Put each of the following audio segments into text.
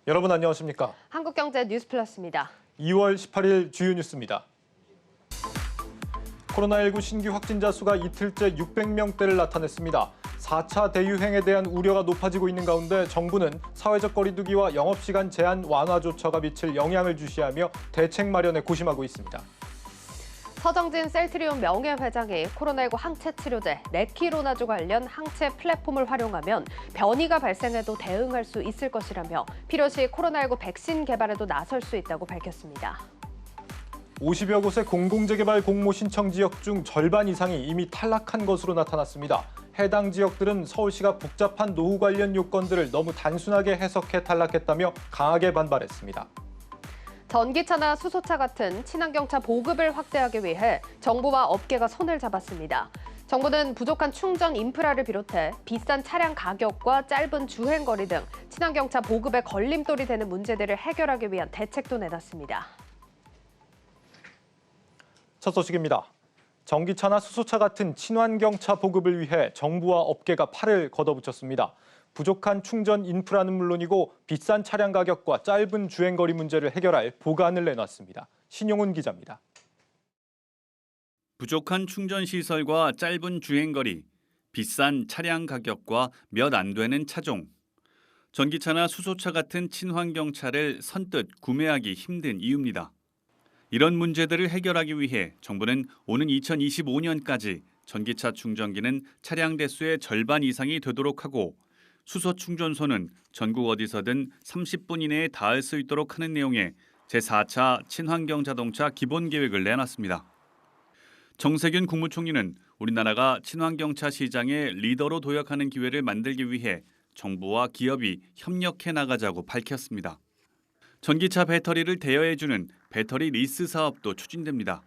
여러분 안녕하십니까? 한국경제 뉴스플러스입니다. 2월 18일 주요 뉴스입니다. 코로나19 신규 확진자 수가 이틀째 600명대를 나타냈습니다. 4차 대유행에 대한 우려가 높아지고 있는 가운데 정부는 사회적 거리두기와 영업시간 제한 완화조처가 미칠 영향을 주시하며 대책 마련에 고심하고 있습니다. 서정진 셀트리온 명예회장이 코로나19 항체 치료제 레키로나주 관련 항체 플랫폼을 활용하면 변이가 발생해도 대응할 수 있을 것이라며 필요시 코로나19 백신 개발에도 나설 수 있다고 밝혔습니다. 50여 곳의 공공재개발 공모 신청 지역 중 절반 이상이 이미 탈락한 것으로 나타났습니다. 해당 지역들은 서울시가 복잡한 노후 관련 요건들을 너무 단순하게 해석해 탈락했다며 강하게 반발했습니다. 전기차나 수소차 같은 친환경차 보급을 확대하기 위해 정부와 업계가 손을 잡았습니다. 정부는 부족한 충전 인프라를 비롯해 비싼 차량 가격과 짧은 주행거리 등 친환경차 보급에 걸림돌이 되는 문제들을 해결하기 위한 대책도 내놨습니다. 첫 소식입니다. 전기차나 수소차 같은 친환경차 보급을 위해 정부와 업계가 팔을 걷어붙였습니다. 부족한 충전 인프라는 물론이고 비싼 차량 가격과 짧은 주행거리 문제를 해결할 보관을 내놨습니다. 신용훈 기자입니다. 부족한 충전 시설과 짧은 주행거리, 비싼 차량 가격과 몇 안 되는 차종. 전기차나 수소차 같은 친환경차를 선뜻 구매하기 힘든 이유입니다. 이런 문제들을 해결하기 위해 정부는 오는 2025년까지 전기차 충전기는 차량 대수의 절반 이상이 되도록 하고 수소 충전소는 전국 어디서든 30분 이내에 닿을 수 있도록 하는 내용의 제4차 친환경 자동차 기본 계획을 내놨습니다. 정세균 국무총리는 우리나라가 친환경차 시장의 리더로 도약하는 기회를 만들기 위해 정부와 기업이 협력해 나가자고 밝혔습니다. 전기차 배터리를 대여해주는 배터리 리스 사업도 추진됩니다.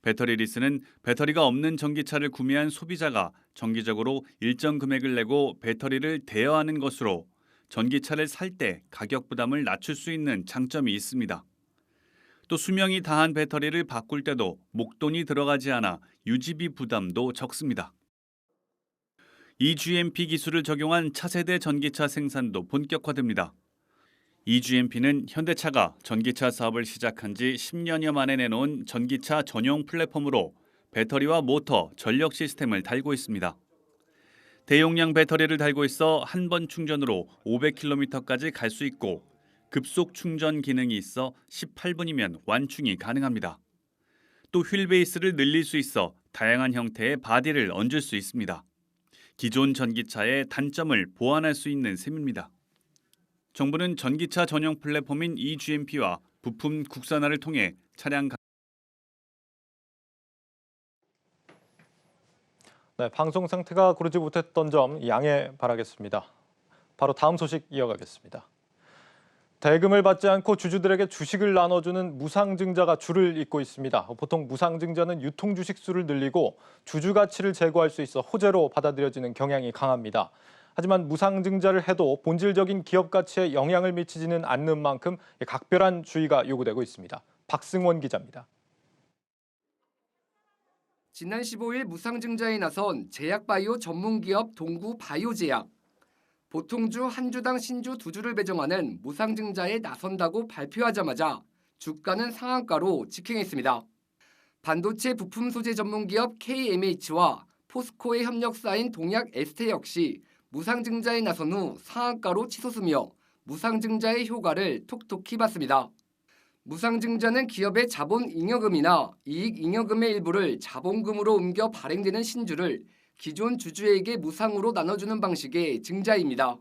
배터리 리스는 배터리가 없는 전기차를 구매한 소비자가 정기적으로 일정 금액을 내고 배터리를 대여하는 것으로 전기차를 살 때 가격 부담을 낮출 수 있는 장점이 있습니다. 또 수명이 다한 배터리를 바꿀 때도 목돈이 들어가지 않아 유지비 부담도 적습니다. eGMP 기술을 적용한 차세대 전기차 생산도 본격화됩니다. eGMP는 현대차가 전기차 사업을 시작한 지 10년여 만에 내놓은 전기차 전용 플랫폼으로 배터리와 모터, 전력 시스템을 달고 있습니다. 대용량 배터리를 달고 있어 한 번 충전으로 500km까지 갈 수 있고 급속 충전 기능이 있어 18분이면 완충이 가능합니다. 또 휠 베이스를 늘릴 수 있어 다양한 형태의 바디를 얹을 수 있습니다. 기존 전기차의 단점을 보완할 수 있는 셈입니다. 정부는 전기차 전용 플랫폼인 eGMP와 부품 국산화를 통해 차량 방송 상태가 고르지 못했던 점 양해 바라겠습니다. 바로 다음 소식 이어가겠습니다. 대금을 받지 않고 주주들에게 주식을 나눠주는 무상증자가 줄을 잇고 있습니다. 보통 무상증자는 유통주식 수를 늘리고 주주 가치를 제고할 수 있어 호재로 받아들여지는 경향이 강합니다. 하지만 무상증자를 해도 본질적인 기업 가치에 영향을 미치지는 않는 만큼 각별한 주의가 요구되고 있습니다. 박승원 기자입니다. 지난 15일 무상증자에 나선 제약바이오 전문기업 동구바이오제약. 보통주 한 주당 신주 2주를 배정하는 무상증자에 나선다고 발표하자마자 주가는 상한가로 직행했습니다. 반도체 부품 소재 전문기업 KMH와 포스코의 협력사인 동약 에스테 역시 무상증자에 나선 후 상한가로 치솟으며 무상증자의 효과를 톡톡히 봤습니다. 무상증자는 기업의 자본 잉여금이나 이익 잉여금의 일부를 자본금으로 옮겨 발행되는 신주를 기존 주주에게 무상으로 나눠주는 방식의 증자입니다.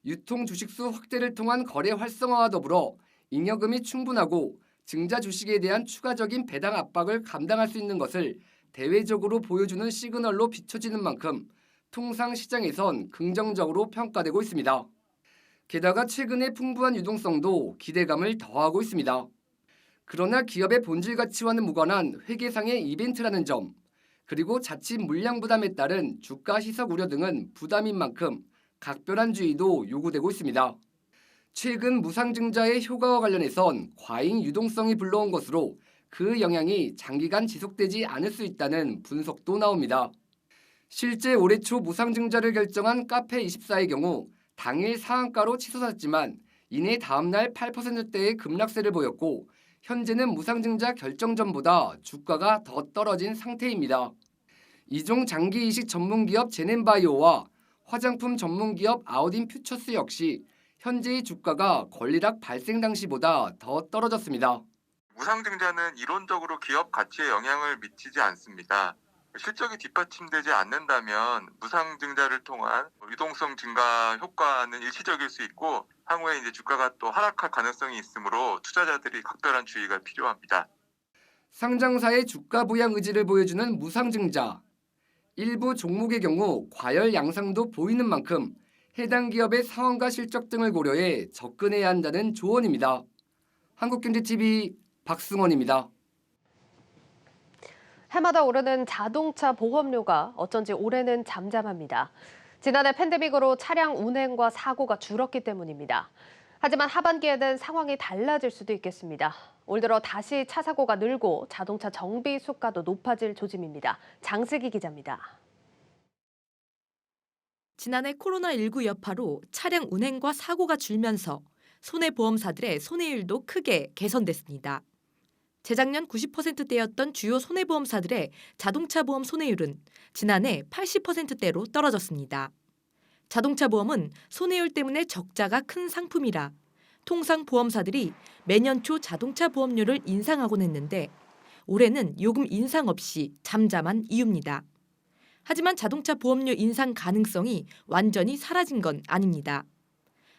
유통 주식수 확대를 통한 거래 활성화와 더불어 잉여금이 충분하고 증자 주식에 대한 추가적인 배당 압박을 감당할 수 있는 것을 대외적으로 보여주는 시그널로 비춰지는 만큼 통상 시장에선 긍정적으로 평가되고 있습니다. 게다가 최근의 풍부한 유동성도 기대감을 더하고 있습니다. 그러나 기업의 본질 가치와는 무관한 회계상의 이벤트라는 점, 그리고 자칫 물량 부담에 따른 주가 희석 우려 등은 부담인 만큼 각별한 주의도 요구되고 있습니다. 최근 무상증자의 효과와 관련해선 과잉 유동성이 불러온 것으로 그 영향이 장기간 지속되지 않을 수 있다는 분석도 나옵니다. 실제 올해 초 무상증자를 결정한 카페24의 경우 당일 상한가로 치솟았지만 이내 다음 날 8%대의 급락세를 보였고 현재는 무상증자 결정 전보다 주가가 더 떨어진 상태입니다. 이종 장기 이식 전문기업 제넨바이오와 화장품 전문기업 아우딘 퓨처스 역시 현재의 주가가 권리락 발생 당시보다 더 떨어졌습니다. 무상증자는 이론적으로 기업 가치에 영향을 미치지 않습니다. 실적이 뒷받침되지 않는다면 무상증자를 통한 유동성 증가 효과는 일시적일 수 있고 향후에 이제 주가가 또 하락할 가능성이 있으므로 투자자들이 각별한 주의가 필요합니다. 상장사의 주가 부양 의지를 보여주는 무상증자. 일부 종목의 경우 과열 양상도 보이는 만큼 해당 기업의 상황과 실적 등을 고려해 접근해야 한다는 조언입니다. 한국경제TV 박승원입니다. 해마다 오르는 자동차 보험료가 어쩐지 올해는 잠잠합니다. 지난해 팬데믹으로 차량 운행과 사고가 줄었기 때문입니다. 하지만 하반기에는 상황이 달라질 수도 있겠습니다. 올 들어 다시 차 사고가 늘고 자동차 정비 수가도 높아질 조짐입니다. 장슬기 기자입니다. 지난해 코로나19 여파로 차량 운행과 사고가 줄면서 손해보험사들의 손해율도 크게 개선됐습니다. 재작년 90%대였던 주요 손해보험사들의 자동차 보험 손해율은 지난해 80%대로 떨어졌습니다. 자동차 보험은 손해율 때문에 적자가 큰 상품이라 통상 보험사들이 매년 초 자동차 보험료를 인상하곤 했는데 올해는 요금 인상 없이 잠잠한 이유입니다. 하지만 자동차 보험료 인상 가능성이 완전히 사라진 건 아닙니다.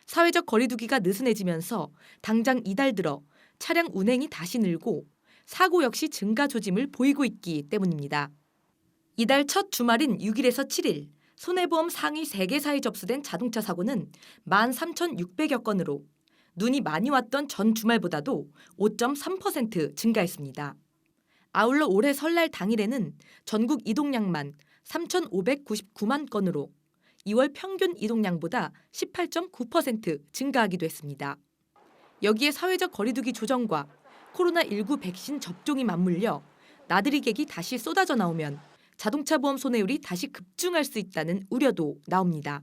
사회적 거리두기가 느슨해지면서 당장 이달 들어 차량 운행이 다시 늘고 사고 역시 증가 조짐을 보이고 있기 때문입니다. 이달 첫 주말인 6일에서 7일 손해보험 상위 3개사에 접수된 자동차 사고는 13,600여 건으로 눈이 많이 왔던 전 주말보다도 5.3% 증가했습니다. 아울러 올해 설날 당일에는 전국 이동량만 3,599만 건으로 2월 평균 이동량보다 18.9% 증가하기도 했습니다. 여기에 사회적 거리두기 조정과 코로나19 백신 접종이 맞물려 나들이객이 다시 쏟아져 나오면 자동차 보험 손해율이 다시 급증할 수 있다는 우려도 나옵니다.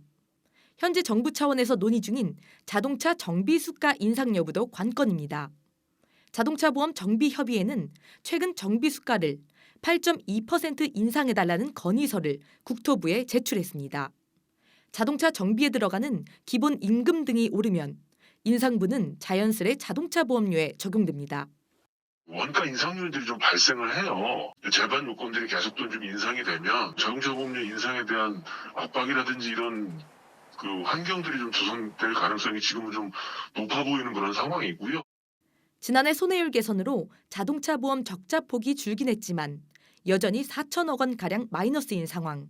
현재 정부 차원에서 논의 중인 자동차 정비 수가 인상 여부도 관건입니다. 자동차 보험 정비 협의회는 최근 정비 수가를 8.2% 인상해달라는 건의서를 국토부에 제출했습니다. 자동차 정비에 들어가는 기본 임금 등이 오르면 인상분은 자연스레 자동차 보험료에 적용됩니다. 원가 인상률들이 좀 발생을 해요. 제반 요건들이 계속 좀 인상이 되면 자동차 보험료 인상에 대한 압박이라든지 이런 그 환경들이 좀 조성될 가능성이 지금은 좀 높아 보이는 그런 상황이고요. 지난해 손해율 개선으로 자동차 보험 적자 폭이 줄긴 했지만 여전히 4천억 원가량 마이너스인 상황.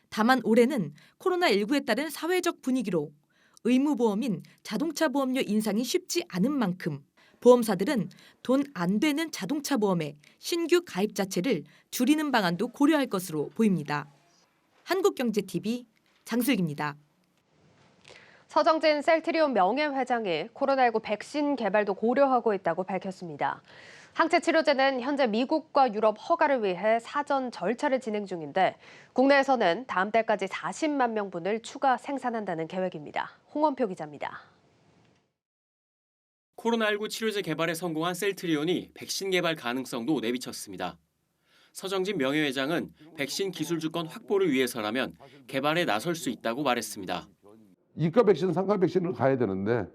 다만 올해는 코로나19에 따른 사회적 분위기로 의무보험인 자동차 보험료 인상이 쉽지 않은 만큼 보험사들은 돈 안 되는 자동차 보험의 신규 가입 자체를 줄이는 방안도 고려할 것으로 보입니다. 한국경제TV 장슬기입니다. 서정진 셀트리온 명예회장이 코로나19 백신 개발도 고려하고 있다고 밝혔습니다. 항체 치료제는 현재 미국과 유럽 허가를 위해 사전 절차를 진행 중인데 국내에서는 다음 달까지 40만 명분을 추가 생산한다는 계획입니다. 홍원표 기자입니다. 코로나19 치료제 개발에 성공한 셀트리온이 백신 개발 가능성도 내비쳤습니다. 서정진 명예회장은 백신 기술 주권 확보를 위해서라면 개발에 나설 수 있다고 말했습니다. 이가 백신, 상가 백신을 가야 되는데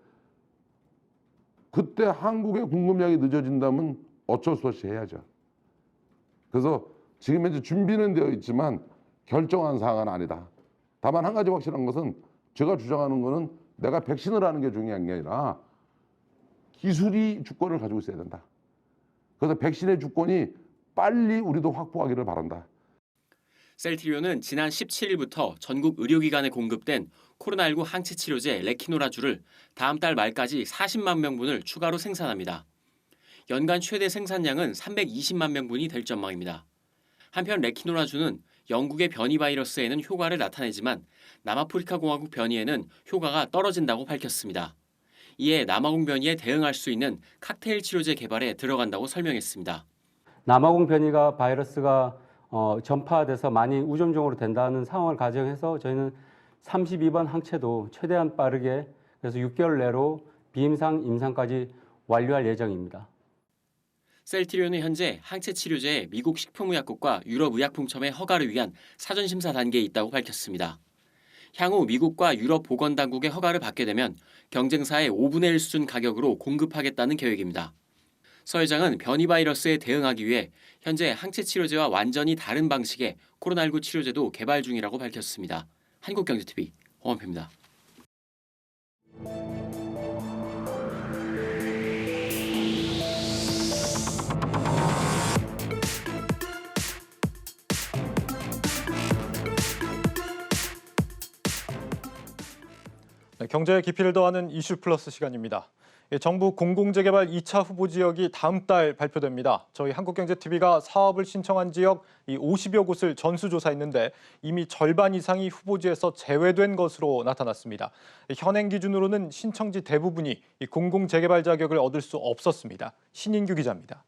그때 한국의 공급량이 늦어진다면 어쩔 수 없이 해야죠. 그래서 지금 현재 준비는 되어 있지만 결정한 사항은 아니다. 다만 한 가지 확실한 것은 제가 주장하는 것은 내가 백신을 하는 게 중요한 게 아니라 기술이 주권을 가지고 있어야 된다. 그래서 백신의 주권이 빨리 우리도 확보하기를 바란다. 셀트리온은 지난 17일부터 전국 의료기관에 공급된 코로나19 항체 치료제 레키노라주를 다음 달 말까지 40만 명분을 추가로 생산합니다. 연간 최대 생산량은 320만 명분이 될 전망입니다. 한편 레키노라주는 영국의 변이 바이러스에는 효과를 나타내지만 남아프리카 공화국 변이에는 효과가 떨어진다고 밝혔습니다. 이에 남아공 변이에 대응할 수 있는 칵테일 치료제 개발에 들어간다고 설명했습니다. 남아공 변이가 바이러스가 전파돼서 많이 우점종으로 된다는 상황을 가정해서 저희는 32번 항체도 최대한 빠르게 그래서 6개월 내로 비임상, 임상까지 완료할 예정입니다. 셀트리온은 현재 항체 치료제의 미국 식품의약국과 유럽의약품청의 허가를 위한 사전 심사 단계에 있다고 밝혔습니다. 향후 미국과 유럽 보건당국의 허가를 받게 되면 경쟁사의 5분의 1 수준 가격으로 공급하겠다는 계획입니다. 서 회장은 변이 바이러스에 대응하기 위해 현재 항체 치료제와 완전히 다른 방식의 코로나19 치료제도 개발 중이라고 밝혔습니다. 한국경제TV 홍원표입니다. 네, 경제의 깊이를 더하는 이슈 플러스 시간입니다. 정부 공공재개발 2차 후보 지역이 다음 달 발표됩니다. 저희 한국경제TV가 사업을 신청한 지역 50여 곳을 전수조사했는데 이미 절반 이상이 후보지에서 제외된 것으로 나타났습니다. 현행 기준으로는 신청지 대부분이 공공재개발 자격을 얻을 수 없었습니다. 신인규 기자입니다.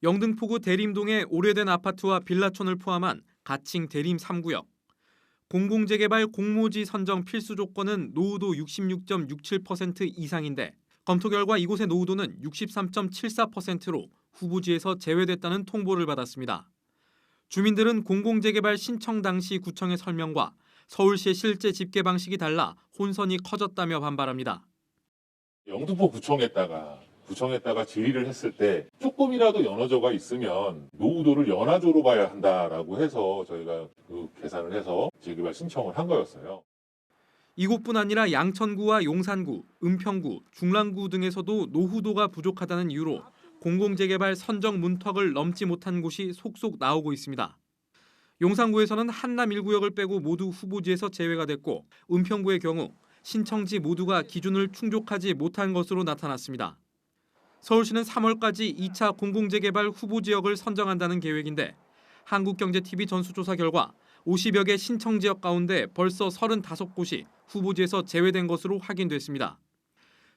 영등포구 대림동의 오래된 아파트와 빌라촌을 포함한 가칭 대림 3구역. 공공재개발 공모지 선정 필수 조건은 노후도 66.67% 이상인데 검토 결과 이곳의 노후도는 63.74%로 후보지에서 제외됐다는 통보를 받았습니다. 주민들은 공공재개발 신청 당시 구청의 설명과 서울시의 실제 집계 방식이 달라 혼선이 커졌다며 반발합니다. 영등포 구청에다가 질의를 했을 때 조금이라도 연호조가 있으면 노후도를 연화조로 봐야 한다라고 해서 저희가 그 계산을 해서 재개발 신청을 한 거였어요. 이곳뿐 아니라 양천구와 용산구, 은평구, 중랑구 등에서도 노후도가 부족하다는 이유로 공공재개발 선정 문턱을 넘지 못한 곳이 속속 나오고 있습니다. 용산구에서는 한남 1구역을 빼고 모두 후보지에서 제외가 됐고 은평구의 경우 신청지 모두가 기준을 충족하지 못한 것으로 나타났습니다. 서울시는 3월까지 2차 공공재개발 후보지역을 선정한다는 계획인데 한국경제TV 전수조사 결과 50여 개 신청지역 가운데 벌써 35곳이 후보지에서 제외된 것으로 확인됐습니다.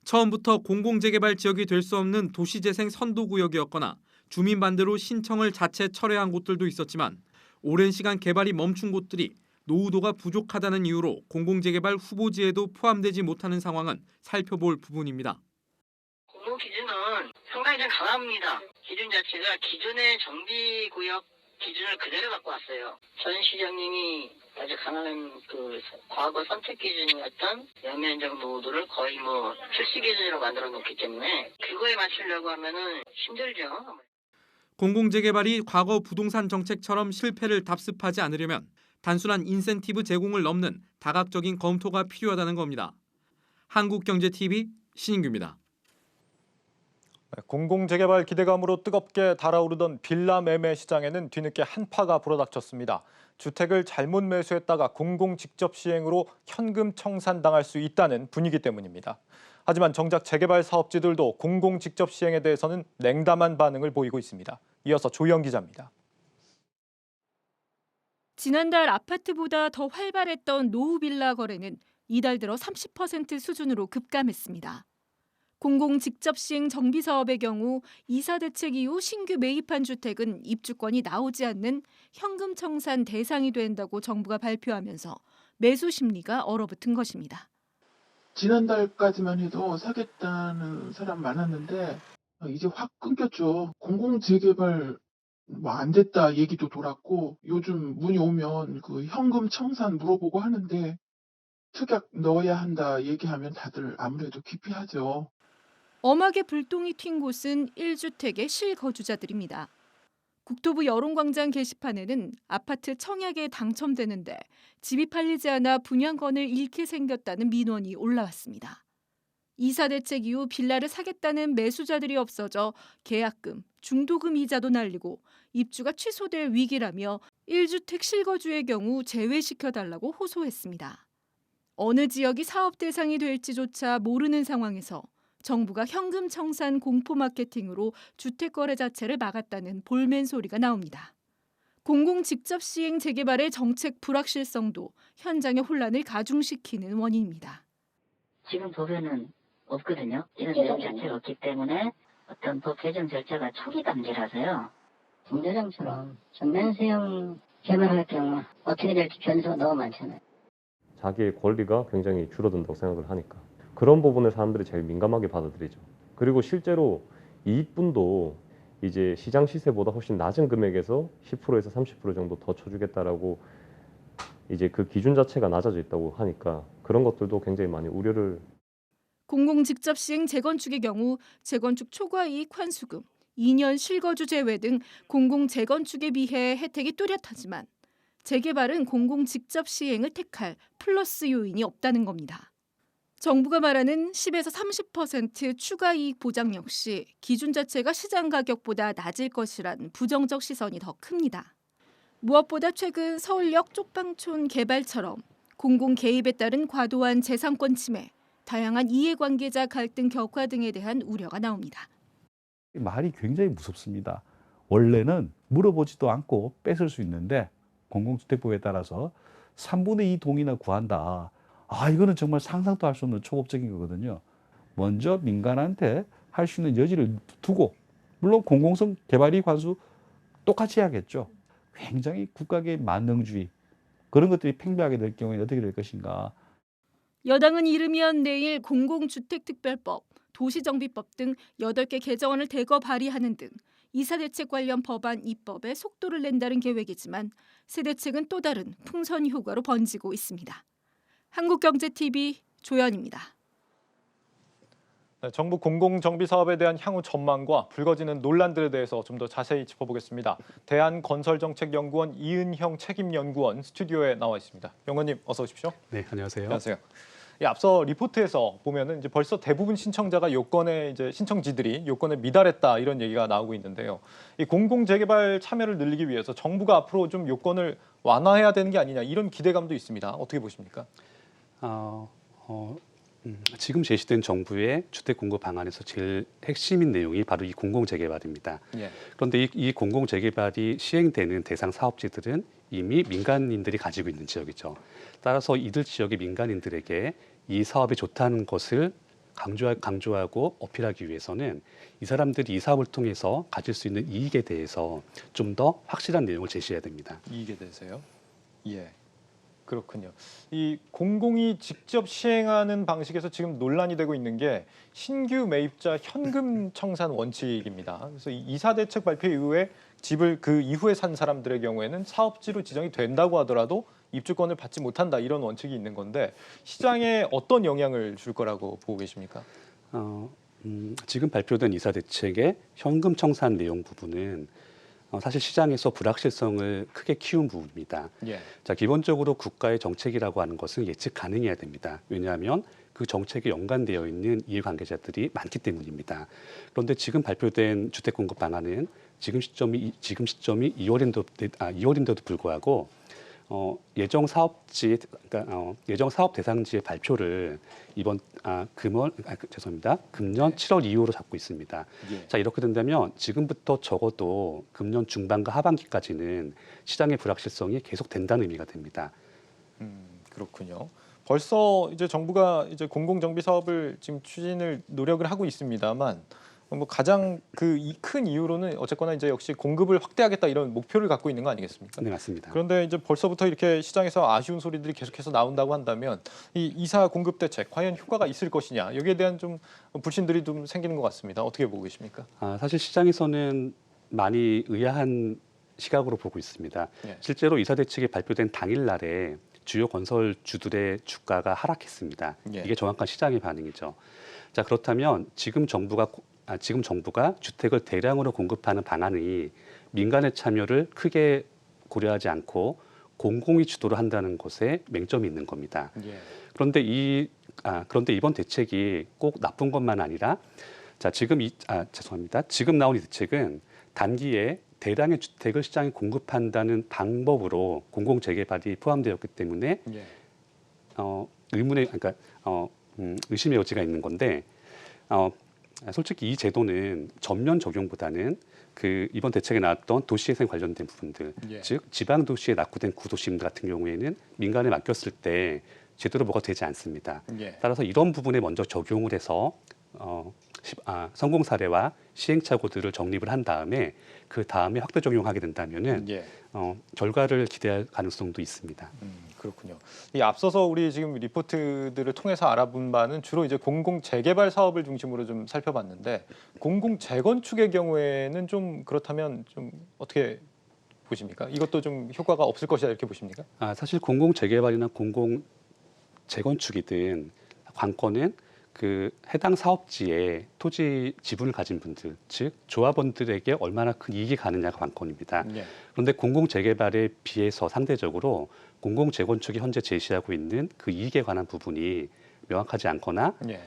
처음부터 공공재개발 지역이 될 수 없는 도시재생 선도구역이었거나 주민 반대로 신청을 자체 철회한 곳들도 있었지만 오랜 시간 개발이 멈춘 곳들이 노후도가 부족하다는 이유로 공공재개발 후보지에도 포함되지 못하는 상황은 살펴볼 부분입니다. 공모 기준은 상당히 좀 강합니다. 기준 자체가 기존의 정비구역 기준을 그대로 갖고 왔어요. 전 시장님이 아주 강한 과거 선택 기준이었던 연면적 노후도를 거의 필수 기준으로 만들어 놓기 때문에 그거에 맞추려고 하면은 힘들죠. 공공재개발이 과거 부동산 정책처럼 실패를 답습하지 않으려면 단순한 인센티브 제공을 넘는 다각적인 검토가 필요하다는 겁니다. 한국경제TV 신인규입니다. 공공재개발 기대감으로 뜨겁게 달아오르던 빌라 매매 시장에는 뒤늦게 한파가 불어닥쳤습니다. 주택을 잘못 매수했다가 공공 직접 시행으로 현금 청산당할 수 있다는 분위기 때문입니다. 하지만 정작 재개발 사업지들도 공공 직접 시행에 대해서는 냉담한 반응을 보이고 있습니다. 이어서 조영 기자입니다. 지난달 아파트보다 더 활발했던 노후 빌라 거래는 이달 들어 30% 수준으로 급감했습니다. 공공 직접 시행 정비 사업의 경우 이사 대책 이후 신규 매입한 주택은 입주권이 나오지 않는 현금 청산 대상이 된다고 정부가 발표하면서 매수 심리가 얼어붙은 것입니다. 지난달까지만 해도 사겠다는 사람 많았는데 이제 확 끊겼죠. 공공 재개발 안 됐다 얘기도 돌았고 요즘 문이 오면 현금 청산 물어보고 하는데 특약 넣어야 한다 얘기하면 다들 아무래도 기피하죠. 엄하게 불똥이 튄 곳은 1주택의 실거주자들입니다. 국토부 여론광장 게시판에는 아파트 청약에 당첨되는데 집이 팔리지 않아 분양권을 잃게 생겼다는 민원이 올라왔습니다. 이사 대책 이후 빌라를 사겠다는 매수자들이 없어져 계약금, 중도금 이자도 날리고 입주가 취소될 위기라며 1주택 실거주의 경우 제외시켜달라고 호소했습니다. 어느 지역이 사업 대상이 될지조차 모르는 상황에서 정부가 현금 청산 공포 마케팅으로 주택 거래 자체를 막았다는 볼멘 소리가 나옵니다. 공공 직접 시행 재개발의 정책 불확실성도 현장의 혼란을 가중시키는 원인입니다. 지금 법에는 없거든요. 이런 내용 자체가 없기 때문에 어떤 법 개정 절차가 초기 단계라서요. 중대장처럼 전면 수용 개발할 경우 어떻게 될지 변수가 너무 많잖아요. 자기의 권리가 굉장히 줄어든다고 생각을 하니까 그런 부분을 사람들이 제일 민감하게 받아들이죠. 그리고 실제로 이익분도 이제 시장 시세보다 훨씬 낮은 금액에서 10%에서 30% 정도 더 쳐주겠다라고 이제 그 기준 자체가 낮아져 있다고 하니까 그런 것들도 굉장히 많이 우려를. 공공 직접 시행 재건축의 경우 재건축 초과 이익 환수금, 2년 실거주 제외 등 공공 재건축에 비해 혜택이 뚜렷하지만 재개발은 공공 직접 시행을 택할 플러스 요인이 없다는 겁니다. 정부가 말하는 10에서 30% 추가 이익 보장 역시 기준 자체가 시장 가격보다 낮을 것이란 부정적 시선이 더 큽니다. 무엇보다 최근 서울역 쪽방촌 개발처럼 공공 개입에 따른 과도한 재산권 침해, 다양한 이해관계자 갈등 격화 등에 대한 우려가 나옵니다. 말이 굉장히 무섭습니다. 원래는 물어보지도 않고 뺏을 수 있는데 공공주택법에 따라서 3분의 2 동의나 구한다. 이거는 정말 상상도 할 수 없는 초법적인 거거든요. 먼저 민간한테 할 수 있는 여지를 두고, 물론 공공성 개발이익 환수 똑같이 해야겠죠. 굉장히 국가의 만능주의, 그런 것들이 팽배하게 될 경우에 어떻게 될 것인가. 여당은 이르면 내일 공공주택특별법, 도시정비법 등 8개 개정안을 대거 발의하는 등 이사대책 관련 법안 입법에 속도를 낸다는 계획이지만 새 대책은 또 다른 풍선 효과로 번지고 있습니다. 한국경제TV 조연입니다. 네, 정부 공공정비 사업에 대한 향후 전망과 불거지는 논란들에 대해서 좀 더 자세히 짚어보겠습니다. 대한건설정책연구원 이은형 책임연구원 스튜디오에 나와 있습니다. 연구원님 어서 오십시오. 네, 안녕하세요. 안녕하세요. 앞서 리포트에서 보면은 이제 벌써 대부분 신청자가 요건에 이제 신청지들이 요건에 미달했다 이런 얘기가 나오고 있는데요. 이 공공재개발 참여를 늘리기 위해서 정부가 앞으로 좀 요건을 완화해야 되는 게 아니냐 이런 기대감도 있습니다. 어떻게 보십니까? 지금 제시된 정부의 주택 공급 방안에서 제일 핵심인 내용이 바로 이 공공재개발입니다. 예. 그런데 이 공공재개발이 시행되는 대상 사업지들은 이미 민간인들이 가지고 있는 지역이죠. 따라서 이들 지역의 민간인들에게 이 사업이 좋다는 것을 강조하고 어필하기 위해서는 이 사람들이 이 사업을 통해서 가질 수 있는 이익에 대해서 좀 더 확실한 내용을 제시해야 됩니다. 이익에 대해서요? 예. 그렇군요. 이 공공이 직접 시행하는 방식에서 지금 논란이 되고 있는 게 신규 매입자 현금 청산 원칙입니다. 그래서 이사 대책 발표 이후에 집을 그 이후에 산 사람들의 경우에는 사업지로 지정이 된다고 하더라도 입주권을 받지 못한다 이런 원칙이 있는 건데 시장에 어떤 영향을 줄 거라고 보고 계십니까? 지금 발표된 이사 대책의 현금 청산 내용 부분은 사실 시장에서 불확실성을 크게 키운 부분입니다. 예. 자, 기본적으로 국가의 정책이라고 하는 것은 예측 가능해야 됩니다. 왜냐하면 그 정책에 연관되어 있는 이해관계자들이 많기 때문입니다. 그런데 지금 발표된 주택 공급 방안은 지금 시점이 2월인데도 불구하고 예정 사업 대상지의 발표를 금년 7월 이후로 잡고 있습니다. 예. 자, 이렇게 된다면 지금부터 적어도 금년 중반과 하반기까지는 시장의 불확실성이 계속된다는 의미가 됩니다. 그렇군요. 벌써 이제 정부가 이제 공공정비 사업을 지금 추진을 노력을 하고 있습니다만 뭐 가장 그 큰 이유로는 어쨌거나 이제 역시 공급을 확대하겠다 이런 목표를 갖고 있는 거 아니겠습니까? 네, 맞습니다. 그런데 이제 벌써부터 이렇게 시장에서 아쉬운 소리들이 계속해서 나온다고 한다면 이 이사 공급 대책 과연 효과가 있을 것이냐 여기에 대한 좀 불신들이 좀 생기는 것 같습니다. 어떻게 보고 계십니까? 사실 시장에서는 많이 의아한 시각으로 보고 있습니다. 예. 실제로 이사 대책이 발표된 당일날에 주요 건설주들의 주가가 하락했습니다. 예. 이게 정확한 시장의 반응이죠. 자, 그렇다면 지금 정부가 주택을 대량으로 공급하는 방안이 민간의 참여를 크게 고려하지 않고 공공이 주도를 한다는 것에 맹점이 있는 겁니다. 예. 그런데 이번 대책이 꼭 나쁜 것만 아니라 지금 나온 이 대책은 단기에 대량의 주택을 시장에 공급한다는 방법으로 공공재개발이 포함되었기 때문에 예. 의심의 여지가 있는 건데 솔직히 이 제도는 전면 적용보다는 이번 대책에 나왔던 도시재생 관련된 부분들, 예. 즉 지방 도시에 낙후된 구도심 같은 경우에는 민간에 맡겼을 때 제대로 뭐가 되지 않습니다. 예. 따라서 이런 부분에 먼저 적용을 해서 성공 사례와 시행착오들을 정립을 한 다음에 그 다음에 확대 적용하게 된다면은 예. 결과를 기대할 가능성도 있습니다. 그렇군요. 이 앞서서 우리 지금 리포트들을 통해서 알아본 바는 주로 이제 공공 재개발 사업을 중심으로 좀 살펴봤는데 공공 재건축의 경우에는 좀 그렇다면 좀 어떻게 보십니까? 이것도 좀 효과가 없을 것이다 이렇게 보십니까? 사실 공공 재개발이나 공공 재건축이든 관건은 그 해당 사업지에 토지 지분을 가진 분들, 즉 조합원들에게 얼마나 큰 이익이 가느냐가 관건입니다. 예. 그런데 공공 재개발에 비해서 상대적으로 공공 재건축이 현재 제시하고 있는 그 이익에 관한 부분이 명확하지 않거나 예.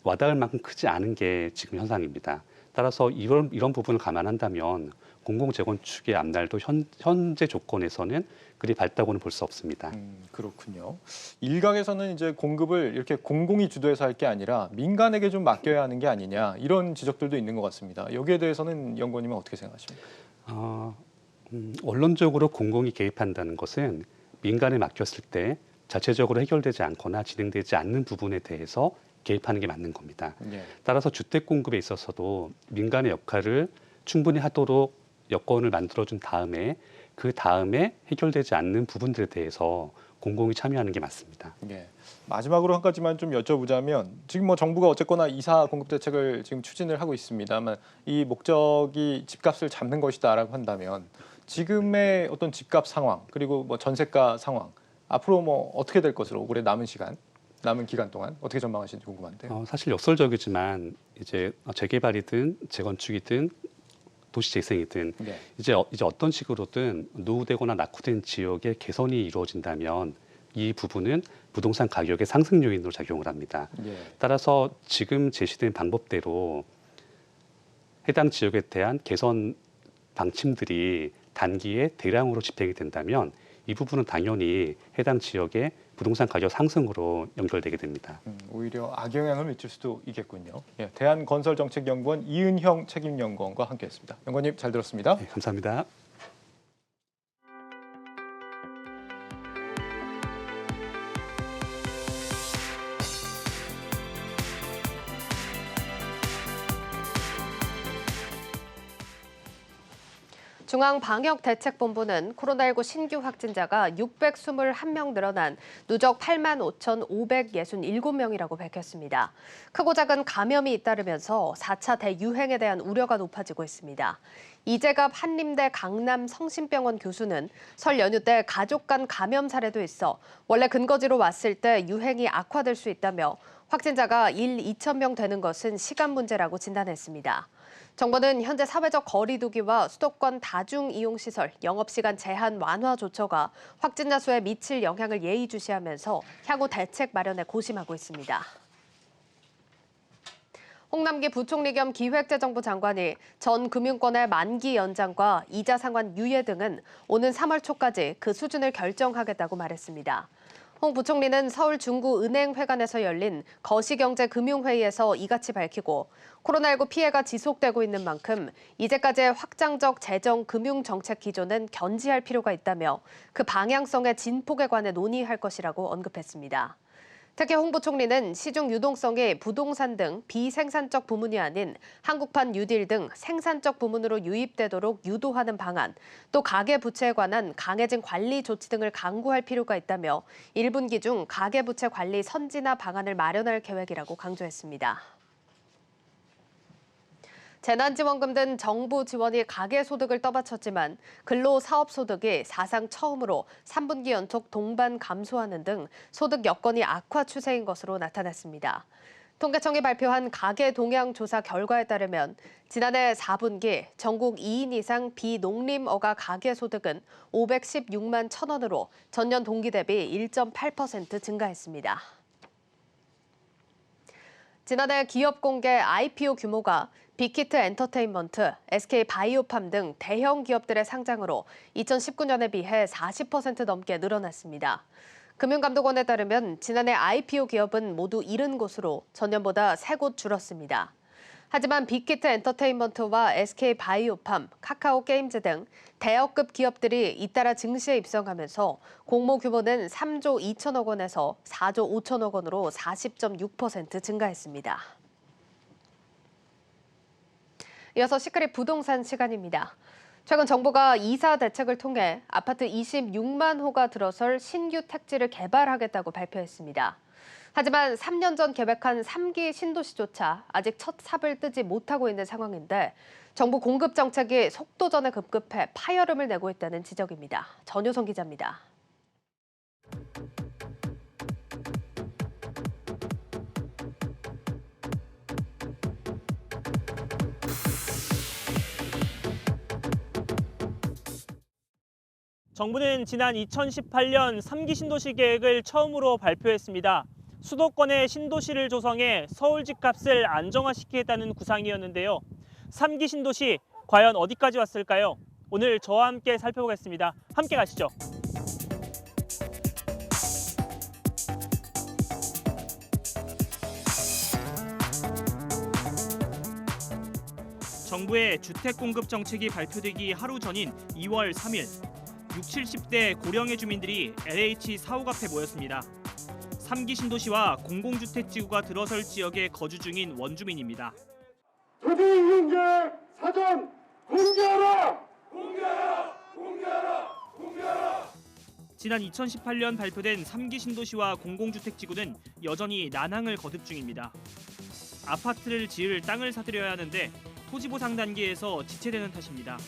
와닿을 만큼 크지 않은 게 지금 현상입니다. 따라서 이런 부분을 감안한다면 공공 재건축의 앞날도 현재 조건에서는 그리 밝다고는 볼 수 없습니다. 그렇군요. 일각에서는 이제 공급을 이렇게 공공이 주도해서 할 게 아니라 민간에게 좀 맡겨야 하는 게 아니냐 이런 지적들도 있는 것 같습니다. 여기에 대해서는 연구원님은 어떻게 생각하십니까? 원론적으로 공공이 개입한다는 것은 민간에 맡겼을 때 자체적으로 해결되지 않거나 진행되지 않는 부분에 대해서 개입하는 게 맞는 겁니다. 예. 따라서 주택 공급에 있어서도 민간의 역할을 충분히 하도록 여건을 만들어준 다음에 그 다음에 해결되지 않는 부분들에 대해서 공공이 참여하는 게 맞습니다. 예. 마지막으로 한 가지만 좀 여쭤보자면 지금 뭐 정부가 어쨌거나 이사 공급 대책을 지금 추진을 하고 있습니다만 이 목적이 집값을 잡는 것이다라고 한다면 지금의 어떤 집값 상황 그리고 뭐 전세가 상황 앞으로 뭐 어떻게 될 것으로 올해 남은 기간 동안 어떻게 전망하시는지 궁금한데요. 사실 역설적이지만 이제 재개발이든 재건축이든 도시재생이든 네. 이제 어떤 식으로든 노후되거나 낙후된 지역의 개선이 이루어진다면 이 부분은 부동산 가격의 상승 요인으로 작용을 합니다. 예. 따라서 지금 제시된 방법대로 해당 지역에 대한 개선 방침들이 단기에 대량으로 집행이 된다면 이 부분은 당연히 해당 지역의 부동산 가격 상승으로 연결되게 됩니다. 오히려 악영향을 미칠 수도 있겠군요. 예, 대한건설정책연구원 이은형 책임연구원과 함께했습니다. 연구원님 잘 들었습니다. 네, 감사합니다. 중앙방역대책본부는 코로나19 신규 확진자가 621명 늘어난 누적 85,567명이라고 밝혔습니다. 크고 작은 감염이 잇따르면서 4차 대유행에 대한 우려가 높아지고 있습니다. 이재갑 한림대 강남성심병원 교수는 설 연휴 때 가족 간 감염 사례도 있어 원래 근거지로 왔을 때 유행이 악화될 수 있다며 확진자가 2,000명 되는 것은 시간 문제라고 진단했습니다. 정부는 현재 사회적 거리 두기와 수도권 다중이용시설 영업시간 제한 완화 조처가 확진자 수에 미칠 영향을 예의주시하면서 향후 대책 마련에 고심하고 있습니다. 홍남기 부총리 겸 기획재정부 장관이 전 금융권의 만기 연장과 이자 상환 유예 등은 오는 3월 초까지 그 수준을 결정하겠다고 말했습니다. 홍 부총리는 서울 중구은행회관에서 열린 거시경제금융회의에서 이같이 밝히고 코로나19 피해가 지속되고 있는 만큼 이제까지의 확장적 재정 금융 정책 기조는 견지할 필요가 있다며 그 방향성의 진폭에 관해 논의할 것이라고 언급했습니다. 특히 홍 부총리는 시중 유동성이 부동산 등 비생산적 부문이 아닌 한국판 뉴딜 등 생산적 부문으로 유입되도록 유도하는 방안, 또 가계부채에 관한 강해진 관리 조치 등을 강구할 필요가 있다며 1분기 중 가계부채 관리 선진화 방안을 마련할 계획이라고 강조했습니다. 재난지원금 등 정부 지원이 가계소득을 떠받쳤지만 근로사업소득이 사상 처음으로 3분기 연속 동반 감소하는 등 소득 여건이 악화 추세인 것으로 나타났습니다. 통계청이 발표한 가계 동향 조사 결과에 따르면 지난해 4분기 전국 2인 이상 비농림어가 가계소득은 516만 1,000원으로 전년 동기 대비 1.8% 증가했습니다. 지난해 기업 공개 IPO 규모가 빅히트 엔터테인먼트, SK 바이오팜 등 대형 기업들의 상장으로 2019년에 비해 40% 넘게 늘어났습니다. 금융감독원에 따르면 지난해 IPO 기업은 모두 70곳으로 전년보다 3곳 줄었습니다. 하지만 빅히트 엔터테인먼트와 SK 바이오팜, 카카오 게임즈 등 대여급 기업들이 잇따라 증시에 입성하면서 공모 규모는 3조 2천억 원에서 4조 5천억 원으로 40.6% 증가했습니다. 이어서 시크릿 부동산 시간입니다. 최근 정부가 이사 대책을 통해 아파트 26만 호가 들어설 신규 택지를 개발하겠다고 발표했습니다. 하지만 3년 전 계획한 3기 신도시조차 아직 첫 삽을 뜨지 못하고 있는 상황인데 정부 공급 정책이 속도전에 급급해 파열음을 내고 있다는 지적입니다. 전효성 기자입니다. 정부는 지난 2018년 3기 신도시 계획을 처음으로 발표했습니다. 수도권의 신도시를 조성해 서울 집값을 안정화시키겠다는 구상이었는데요. 3기 신도시 과연 어디까지 왔을까요? 오늘 저와 함께 살펴보겠습니다. 함께 가시죠. 정부의 주택 공급 정책이 발표되기 하루 전인 2월 3일, 60, 70대 고령의 주민들이 LH 사옥 앞에 모였습니다. 3기 신도시와 공공주택지구가 들어설 지역에 거주 중인 원주민입니다. 토지 이용계 사전 공개하라! 공개하라! 공개하라! 공개하라! 지난 2018년 발표된 3기 신도시와 공공주택지구는 여전히 난항을 거듭 중입니다. 아파트를 지을 땅을 사들여야 하는데 토지 보상 단계에서 지체되는 탓입니다.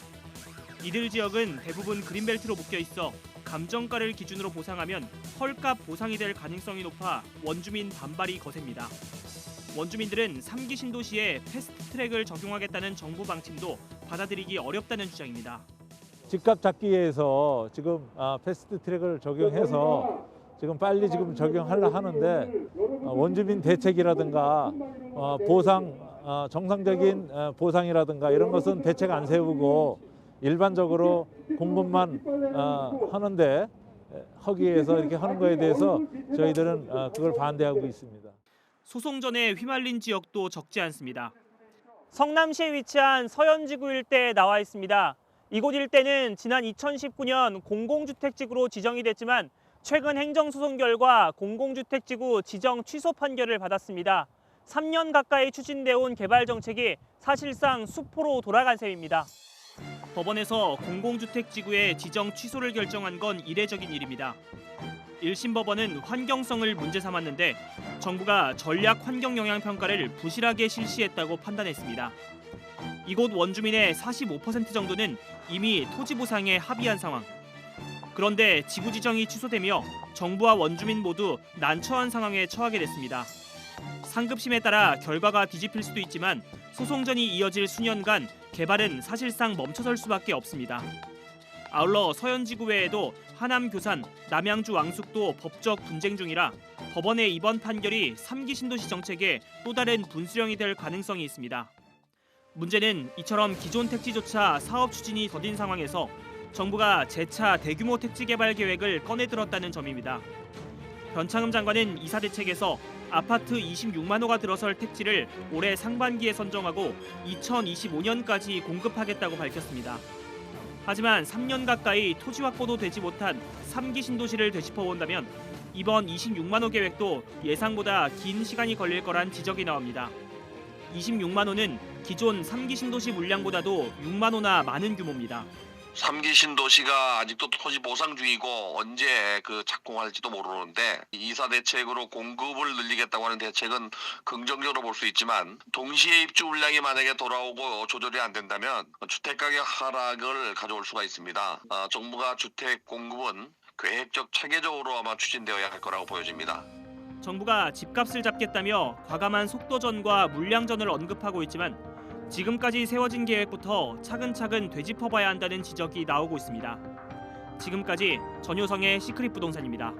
이들 지역은 대부분 그린벨트로 묶여 있어 감정가를 기준으로 보상하면 헐값 보상이 될 가능성이 높아 원주민 반발이 거셉니다. 원주민들은 3기 신도시에 패스트트랙을 적용하겠다는 정부 방침도 받아들이기 어렵다는 주장입니다. 집값 잡기 위해서 지금 패스트트랙을 적용해서 지금 빨리 지금 적용하려 하는데 원주민 대책이라든가 보상 정상적인 보상이라든가 이런 것은 대책 안 세우고 일반적으로 공급만 하는데 하기 위해서 이렇게 하는 거에 대해서 저희들은 그걸 반대하고 있습니다. 소송전에 휘말린 지역도 적지 않습니다. 성남시에 위치한 서현지구 일대에 나와 있습니다. 이곳 일대는 지난 2019년 공공주택지구로 지정이 됐지만 최근 행정소송 결과 공공주택지구 지정 취소 판결을 받았습니다. 3년 가까이 추진되어 온 개발 정책이 사실상 수포로 돌아간 셈입니다. 법원에서 공공주택지구의 지정 취소를 결정한 건 이례적인 일입니다. 1심 법원은 환경성을 문제 삼았는데 정부가 전략 환경영향평가를 부실하게 실시했다고 판단했습니다. 이곳 원주민의 45% 정도는 이미 토지 보상에 합의한 상황. 그런데 지구 지정이 취소되며 정부와 원주민 모두 난처한 상황에 처하게 됐습니다. 상급심에 따라 결과가 뒤집힐 수도 있지만 소송전이 이어질 수년간 개발은 사실상 멈춰설 수밖에 없습니다. 아울러 서현지구 외에도 하남 교산, 남양주 왕숙도 법적 분쟁 중이라 법원의 이번 판결이 3기 신도시 정책에 또 다른 분수령이 될 가능성이 있습니다. 문제는 이처럼 기존 택지조차 사업 추진이 더딘 상황에서 정부가 재차 대규모 택지 개발 계획을 꺼내들었다는 점입니다. 변창흠 장관은 이사 대책에서 아파트 26만 호가 들어설 택지를 올해 상반기에 선정하고 2025년까지 공급하겠다고 밝혔습니다. 하지만 3년 가까이 토지 확보도 되지 못한 3기 신도시를 되짚어본다면 이번 26만 호 계획도 예상보다 긴 시간이 걸릴 거란 지적이 나옵니다. 26만 호는 기존 3기 신도시 물량보다도 6만 호나 많은 규모입니다. 3기 신도시가 아직도 토지 보상 중이고 언제 착공할지도 모르는데 이사 대책으로 공급을 늘리겠다고 하는 대책은 긍정적으로 볼 수 있지만 동시에 입주 물량이 만약에 돌아오고 조절이 안 된다면 주택가격 하락을 가져올 수가 있습니다. 정부가 주택 공급은 계획적 체계적으로 아마 추진되어야 할 거라고 보여집니다. 정부가 집값을 잡겠다며 과감한 속도전과 물량전을 언급하고 있지만 지금까지 세워진 계획부터 차근차근 되짚어봐야 한다는 지적이 나오고 있습니다. 지금까지 전효성의 시크릿 부동산입니다.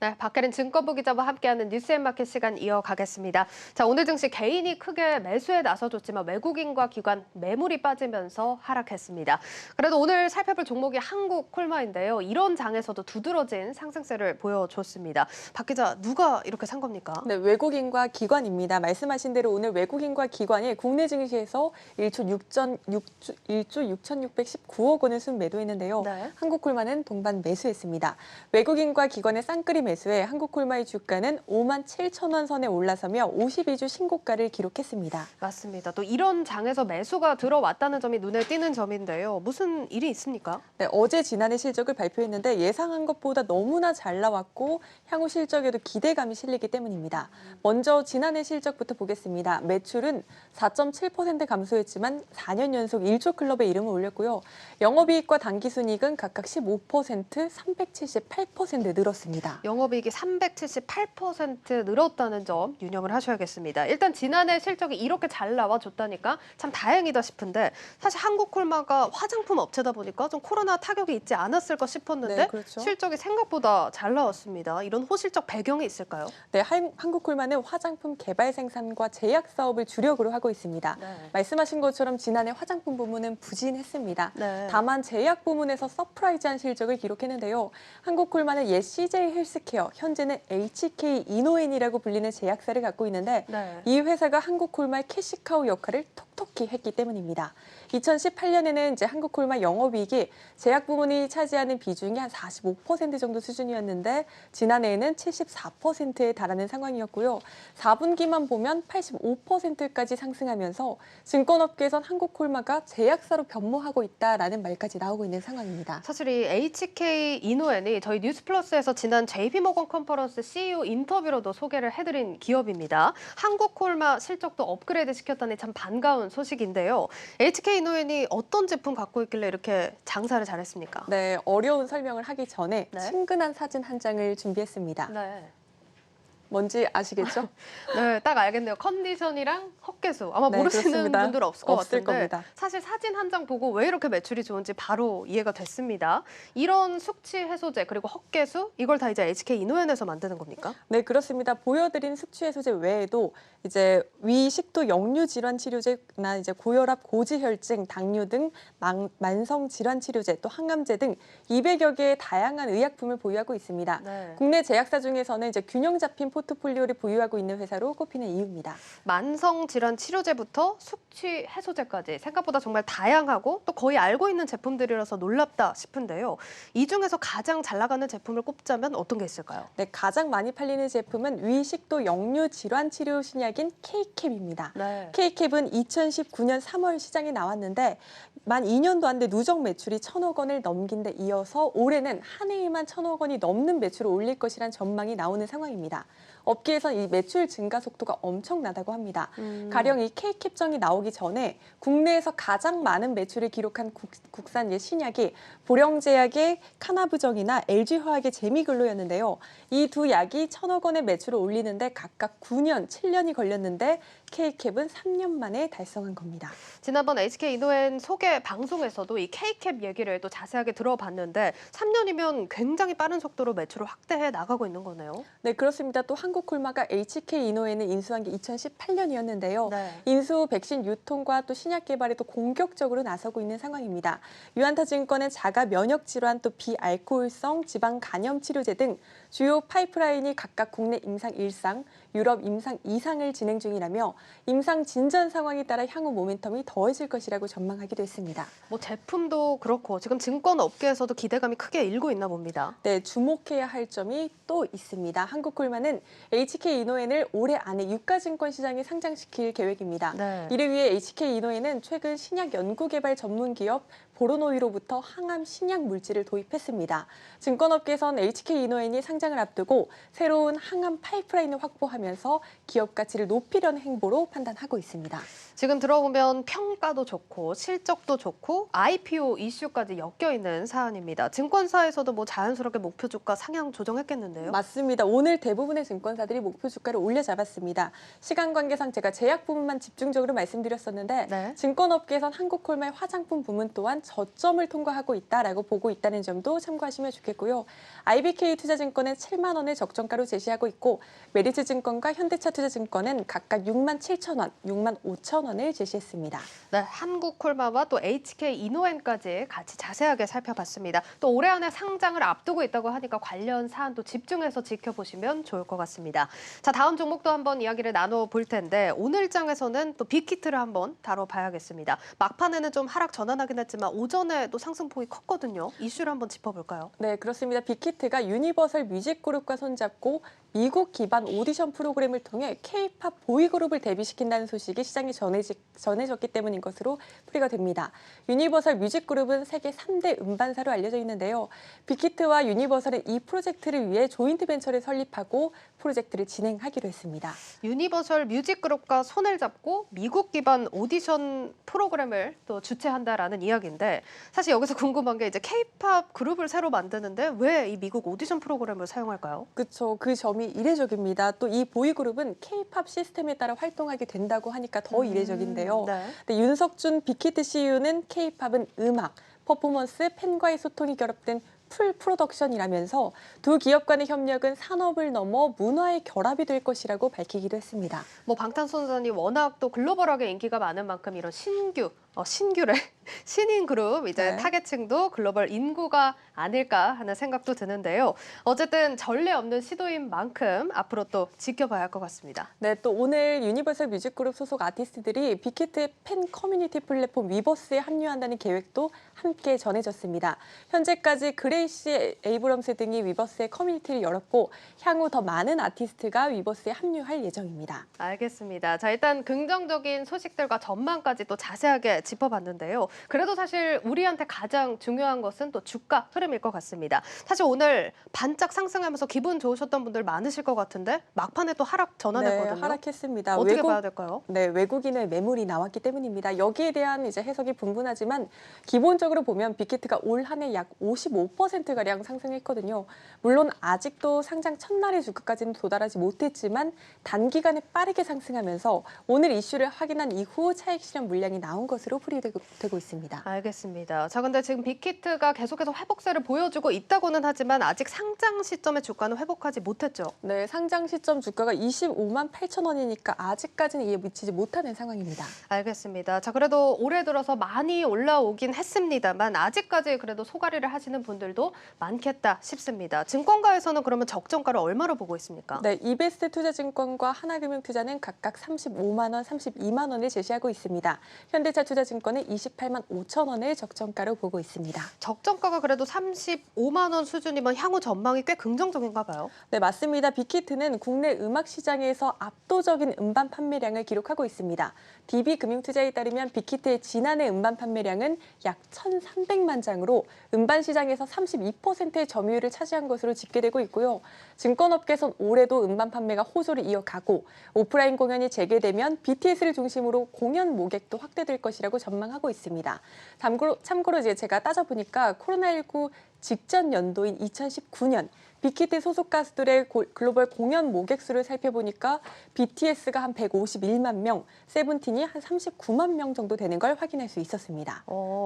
네, 박혜린 증권부 기자와 함께하는 뉴스앤마켓 시간 이어가겠습니다. 자, 오늘 증시 개인이 크게 매수에 나서줬지만 외국인과 기관 매물이 빠지면서 하락했습니다. 그래도 오늘 살펴볼 종목이 한국콜마인데요. 이런 장에서도 두드러진 상승세를 보여줬습니다. 박 기자, 누가 이렇게 산 겁니까? 네, 외국인과 기관입니다. 말씀하신 대로 오늘 외국인과 기관이 국내 증시에서 1조 6,619억 원을 순매도했는데요. 네. 한국콜마는 동반 매수했습니다. 외국인과 기관의 쌍끌이 매수에 한국콜마의 주가는 57,000원 선에 올라서며 52주 신고가를 기록했습니다. 맞습니다. 또 이런 장에서 매수가 들어왔다는 점이 눈에 띄는 점인데요. 무슨 일이 있습니까? 네, 어제 지난해 실적을 발표했는데 예상한 것보다 너무나 잘 나왔고 향후 실적에도 기대감이 실리기 때문입니다. 먼저 지난해 실적부터 보겠습니다. 매출은 4.7% 감소했지만 4년 연속 1조 클럽에 이름을 올렸고요. 영업이익과 당기순이익은 각각 15%, 378% 늘었습니다. 영업이익이 378% 늘었다는 점 유념을 하셔야겠습니다. 일단 지난해 실적이 이렇게 잘 나와줬다니까 참 다행이다 싶은데 사실 한국콜마가 화장품 업체다 보니까 좀 코로나 타격이 있지 않았을까 싶었는데 네, 그렇죠. 실적이 생각보다 잘 나왔습니다. 이런 호실적 배경이 있을까요? 네, 한국콜마는 화장품 개발 생산과 제약 사업을 주력으로 하고 있습니다. 네. 말씀하신 것처럼 지난해 화장품 부문은 부진했습니다. 네. 다만 제약 부문에서 서프라이즈한 실적을 기록했는데요. 한국콜마는 옛 CJ 헬스케어, 현재는 HK 이노엔이라고 불리는 제약사를 갖고 있는데 네. 이 회사가 한국콜마의 캐시카우 역할을 톡톡히 했기 때문입니다. 2018년에는 이제 한국콜마 영업이익이 제약 부문이 차지하는 비중이 한 45% 정도 수준이었는데 지난해에는 74%에 달하는 상황이었고요. 4분기만 보면 85%까지 상승하면서 증권업계에선 한국콜마가 제약사로 변모하고 있다라는 말까지 나오고 있는 상황입니다. 사실 이 HK 이노엔이 저희 뉴스플러스에서 지난 JP모건 컨퍼런스 CEO 인터뷰로도 소개를 해드린 기업입니다. 한국콜마 실적도 업그레이드 시켰다니 참 반가운 소식인데요. HK 이노엔이 어떤 제품 갖고 있길래 이렇게 장사를 잘했습니까? 네, 어려운 설명을 하기 전에 네. 친근한 사진 한 장을 준비했습니다. 네. 뭔지 아시겠죠? 네, 딱 알겠네요. 컨디션이랑 헛개수. 아마 네, 모르시는 그렇습니다. 분들 없을 것 없을 같은데 겁니다. 사실 사진 한 장 보고 왜 이렇게 매출이 좋은지 바로 이해가 됐습니다. 이런 숙취 해소제 그리고 헛개수 이걸 다 이제 HK 이노엔에서 만드는 겁니까? 네, 그렇습니다. 보여드린 숙취 해소제 외에도 이제 위 식도 역류 질환 치료제나 이제 고혈압, 고지혈증, 당뇨 등 만성 질환 치료제, 또 항암제 등 200여 개의 다양한 의약품을 보유하고 있습니다. 네. 국내 제약사 중에서는 이제 균형 잡힌 포트폴리오를 보유하고 있는 회사로 꼽히는 이유입니다. 만성 질환 치료제부터 숙취 해소제까지 생각보다 정말 다양하고 또 거의 알고 있는 제품들이라서 놀랍다 싶은데요. 이 중에서 가장 잘 나가는 제품을 꼽자면 어떤 게 있을까요? 네, 가장 많이 팔리는 제품은 위 식도 역류 질환 치료 신약인 K캡입니다. 네. K캡은 2019년 3월 시장에 나왔는데 만 2년도 안 돼 누적 매출이 1,000억 원을 넘긴 데 이어서 올해는 한 해에만 1,000억 원이 넘는 매출을 올릴 것이란 전망이 나오는 상황입니다. 업계에선 이 매출 증가 속도가 엄청나다고 합니다. 가령 이 K캡정이 나오기 전에 국내에서 가장 많은 매출을 기록한 국산 신약이 보령제약의 카나부정이나 LG화학의 제미글로였는데요. 이 두 약이 1,000억 원의 매출을 올리는데 각각 9년, 7년이 걸렸는데 K캡은 3년 만에 달성한 겁니다. 지난번 HK 이노엔 소개 방송에서도 이 K캡 얘기를 또 자세하게 들어봤는데 3년이면 굉장히 빠른 속도로 매출을 확대해 나가고 있는 거네요. 네, 그렇습니다. 또 한국콜마가 HK 이노엔을 인수한 게 2018년이었는데요. 네. 인수 후 백신 유통과 또 신약 개발에 또 공격적으로 나서고 있는 상황입니다. 유한타증권은 자가 면역 질환, 또 비알코올성 지방 간염 치료제 등 주요 파이프라인이 각각 국내 임상 1상, 유럽 임상 2상을 진행 중이라며 임상 진전 상황에 따라 향후 모멘텀이 더해질 것이라고 전망하기도 했습니다. 뭐 제품도 그렇고 지금 증권 업계에서도 기대감이 크게 일고 있나 봅니다. 네, 주목해야 할 점이 또 있습니다. 한국콜마는 HK 이노엔을 올해 안에 유가증권 시장에 상장시킬 계획입니다. 네. 이를 위해 HK 이노엔은 최근 신약 연구개발 전문 기업 보로노이로부터 항암 신약 물질을 도입했습니다. 증권업계에선 HK 이노엔이 상장을 앞두고 새로운 항암 파이프라인을 확보하면서 기업 가치를 높이려는 행보로 판단하고 있습니다. 지금 들어보면 평가도 좋고 실적도 좋고 IPO 이슈까지 엮여있는 사안입니다. 증권사에서도 뭐 자연스럽게 목표 주가 상향 조정했겠는데요? 맞습니다. 오늘 대부분의 증권사들이 목표 주가를 올려잡았습니다. 시간 관계상 제가 제약 부문만 집중적으로 말씀드렸었는데 네. 증권업계에선 한국콜마의 화장품 부문 또한 저점을 통과하고 있다라고 보고 있다는 점도 참고하시면 좋겠고요. IBK 투자증권은 7만 원을 적정가로 제시하고 있고 메리츠증권과 현대차투자증권은 각각 6만 7천 원, 6만 5천 원을 제시했습니다. 네, 한국콜마와 또 HK 이노엔까지 같이 자세하게 살펴봤습니다. 또 올해 안에 상장을 앞두고 있다고 하니까 관련 사안도 집중해서 지켜보시면 좋을 것 같습니다. 자, 다음 종목도 한번 이야기를 나눠볼 텐데 오늘 장에서는 또 빅히트를 한번 다뤄봐야겠습니다. 막판에는 좀 하락 전환하긴 했지만 오전에 또 상승폭이 컸거든요. 이슈를 한번 짚어볼까요? 네, 그렇습니다. 빅히트가 유니버설 뮤직그룹과 손잡고 미국 기반 오디션 프로그램을 통해 K-팝 보이그룹을 데뷔시킨다는 소식이 시장에 전해졌기 때문인 것으로 풀이가 됩니다. 유니버설 뮤직그룹은 세계 3대 음반사로 알려져 있는데요. 빅히트와 유니버설은 이 프로젝트를 위해 조인트 벤처를 설립하고 프로젝트를 진행하기로 했습니다. 유니버설 뮤직그룹과 손을 잡고 미국 기반 오디션 프로그램을 또 주최한다라는 이야기인데 사실 여기서 궁금한 게 이제 K-팝 그룹을 새로 만드는데 왜 이 미국 오디션 프로그램을 사용할까요? 그렇죠. 그 점이 이례적입니다. 또 이 보이그룹은 K-팝 시스템에 따라 활동하게 된다고 하니까 더 이례적인데요. 네. 근데 윤석준 빅히트 CEO는 K-팝은 음악, 퍼포먼스, 팬과의 소통이 결합된 풀 프로덕션이라면서 두 기업 간의 협력은 산업을 넘어 문화의 결합이 될 것이라고 밝히기도 했습니다. 뭐 방탄소년단이 워낙 또 글로벌하게 인기가 많은 만큼 이런 신규래 신인 그룹 이제 네. 타겟층도 글로벌 인구가 아닐까 하는 생각도 드는데요. 어쨌든 전례 없는 시도인 만큼 앞으로 또 지켜봐야 할 것 같습니다. 네, 또 오늘 유니버설 뮤직그룹 소속 아티스트들이 빅히트의 팬 커뮤니티 플랫폼 위버스에 합류한다는 계획도 함께 전해졌습니다. 현재까지 그레이시 에이브럼스 등이 위버스의 커뮤니티를 열었고 향후 더 많은 아티스트가 위버스에 합류할 예정입니다. 알겠습니다. 자, 일단 긍정적인 소식들과 전망까지 또 자세하게 짚어봤는데요. 그래도 사실 우리한테 가장 중요한 것은 또 주가 흐름일 것 같습니다. 사실 오늘 반짝 상승하면서 기분 좋으셨던 분들 많으실 것 같은데 막판에 또 하락 전환했거든요. 네, 하락했습니다. 어떻게 봐야 될까요? 네, 외국인의 매물이 나왔기 때문입니다. 여기에 대한 이제 해석이 분분하지만 기본적으로 보면 빅히트가 올 한 해 약 55%가량 상승했거든요. 물론 아직도 상장 첫날의 주가까지는 도달하지 못했지만 단기간에 빠르게 상승하면서 오늘 이슈를 확인한 이후 차익 실현 물량이 나온 것으로 풀이되고 있습니다. 알겠습니다. 자, 근데 지금 빅히트가 계속해서 회복세를 보여주고 있다고는 하지만 아직 상장 시점의 주가는 회복하지 못했죠. 네, 상장 시점 주가가 25만 8천 원이니까 아직까지는 이에 미치지 못하는 상황입니다. 알겠습니다. 자, 그래도 올해 들어서 많이 올라오긴 했습니다만 아직까지 그래도 소가리를 하시는 분들도 많겠다 싶습니다. 증권가에서는 그러면 적정가를 얼마로 보고 있습니까? 네, 이베스트 투자증권과 하나금융투자는 각각 35만 원, 32만 원을 제시하고 있습니다. 현대차 투자증권은 28만 5천 원을 적정가로 보고 있습니다. 적정가가 그래도 35만 원 수준이면 향후 전망이 꽤 긍정적인가 봐요. 네, 맞습니다. 빅히트는 국내 음악 시장에서 압도적인 음반 판매량을 기록하고 있습니다. DB금융투자에 따르면 빅히트의 지난해 음반 판매량은 약 1,300만 장으로 음반 시장에서 32%의 점유율을 차지한 것으로 집계되고 있고요. 증권업계선 올해도 음반 판매가 호조를 이어가고 오프라인 공연이 재개되면 BTS를 중심으로 공연 모객도 확대될 것이라고 전망하고 있습니다. 참고로 이제 제가 따져보니까 코로나19 직전 연도인 2019년 빅히트 소속 가수들의 글로벌 공연 모객 수를 살펴보니까 BTS가 한 151만 명, 세븐틴이 한 39만 명 정도 되는 걸 확인할 수 있었습니다.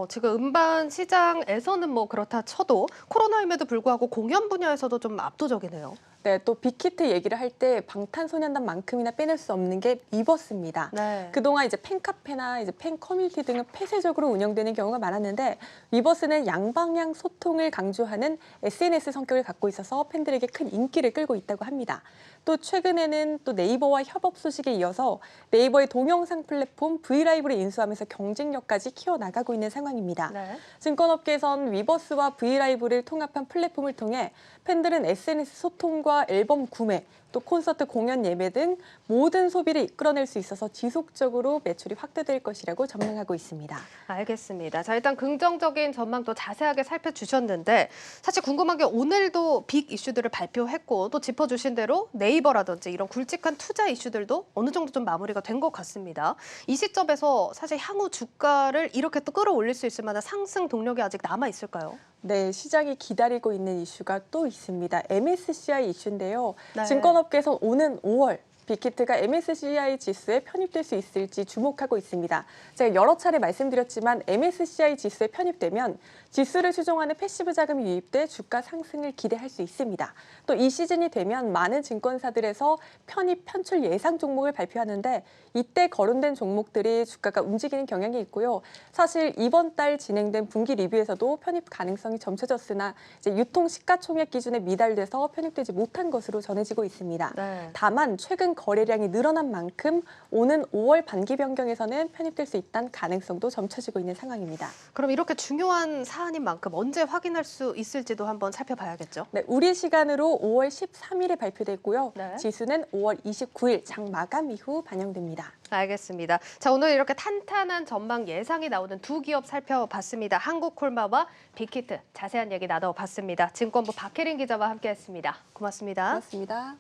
지금 음반 시장에서는 뭐 그렇다 쳐도 코로나임에도 불구하고 공연 분야에서도 좀 압도적이네요. 네, 또 빅히트 얘기를 할 때 방탄소년단만큼이나 빼낼 수 없는 게 위버스입니다. 네. 그동안 이제 팬카페나 이제 팬 커뮤니티 등은 폐쇄적으로 운영되는 경우가 많았는데 위버스는 양방향 소통을 강조하는 SNS 성격을 갖고 있어서 팬들에게 큰 인기를 끌고 있다고 합니다. 또 최근에는 또 네이버와 협업 소식에 이어서 네이버의 동영상 플랫폼 브이라이브를 인수하면서 경쟁력까지 키워나가고 있는 상황입니다. 네. 증권업계에선 위버스와 브이라이브를 통합한 플랫폼을 통해 팬들은 SNS 소통과 앨범 구매, 또 콘서트 공연 예매 등 모든 소비를 이끌어낼 수 있어서 지속적으로 매출이 확대될 것이라고 전망하고 있습니다. 알겠습니다. 자, 일단 긍정적인 전망도 자세하게 살펴주셨는데 사실 궁금한 게 오늘도 빅 이슈들을 발표했고 또 짚어주신 대로 네이버라든지 이런 굵직한 투자 이슈들도 어느 정도 좀 마무리가 된 것 같습니다. 이 시점에서 사실 향후 주가를 이렇게 또 끌어올릴 수 있을 만한 상승 동력이 아직 남아 있을까요? 네, 시장이 기다리고 있는 이슈가 또 있습니다. MSCI 이슈인데요. 네. 증권업계에서 오는 5월 빅히트가 MSCI 지수에 편입될 수 있을지 주목하고 있습니다. 제가 여러 차례 말씀드렸지만 MSCI 지수에 편입되면 지수를 추종하는 패시브 자금이 유입돼 주가 상승을 기대할 수 있습니다. 또 이 시즌이 되면 많은 증권사들에서 편입, 편출 예상 종목을 발표하는데 이때 거론된 종목들이 주가가 움직이는 경향이 있고요. 사실 이번 달 진행된 분기 리뷰에서도 편입 가능성이 점쳐졌으나 이제 유통 시가총액 기준에 미달돼서 편입되지 못한 것으로 전해지고 있습니다. 네. 다만 최근 거래량이 늘어난 만큼 오는 5월 반기 변경에서는 편입될 수 있다는 가능성도 점쳐지고 있는 상황입니다. 그럼 이렇게 중요한 사안인 만큼 언제 확인할 수 있을지도 한번 살펴봐야겠죠. 네, 우리 시간으로 5월 13일에 발표됐고요. 네. 지수는 5월 29일 장 마감 이후 반영됩니다. 알겠습니다. 자, 오늘 이렇게 탄탄한 전망 예상이 나오는 두 기업 살펴봤습니다. 한국콜마와 빅히트 자세한 얘기 나눠봤습니다. 증권부 박혜린 기자와 함께했습니다. 고맙습니다. 고맙습니다.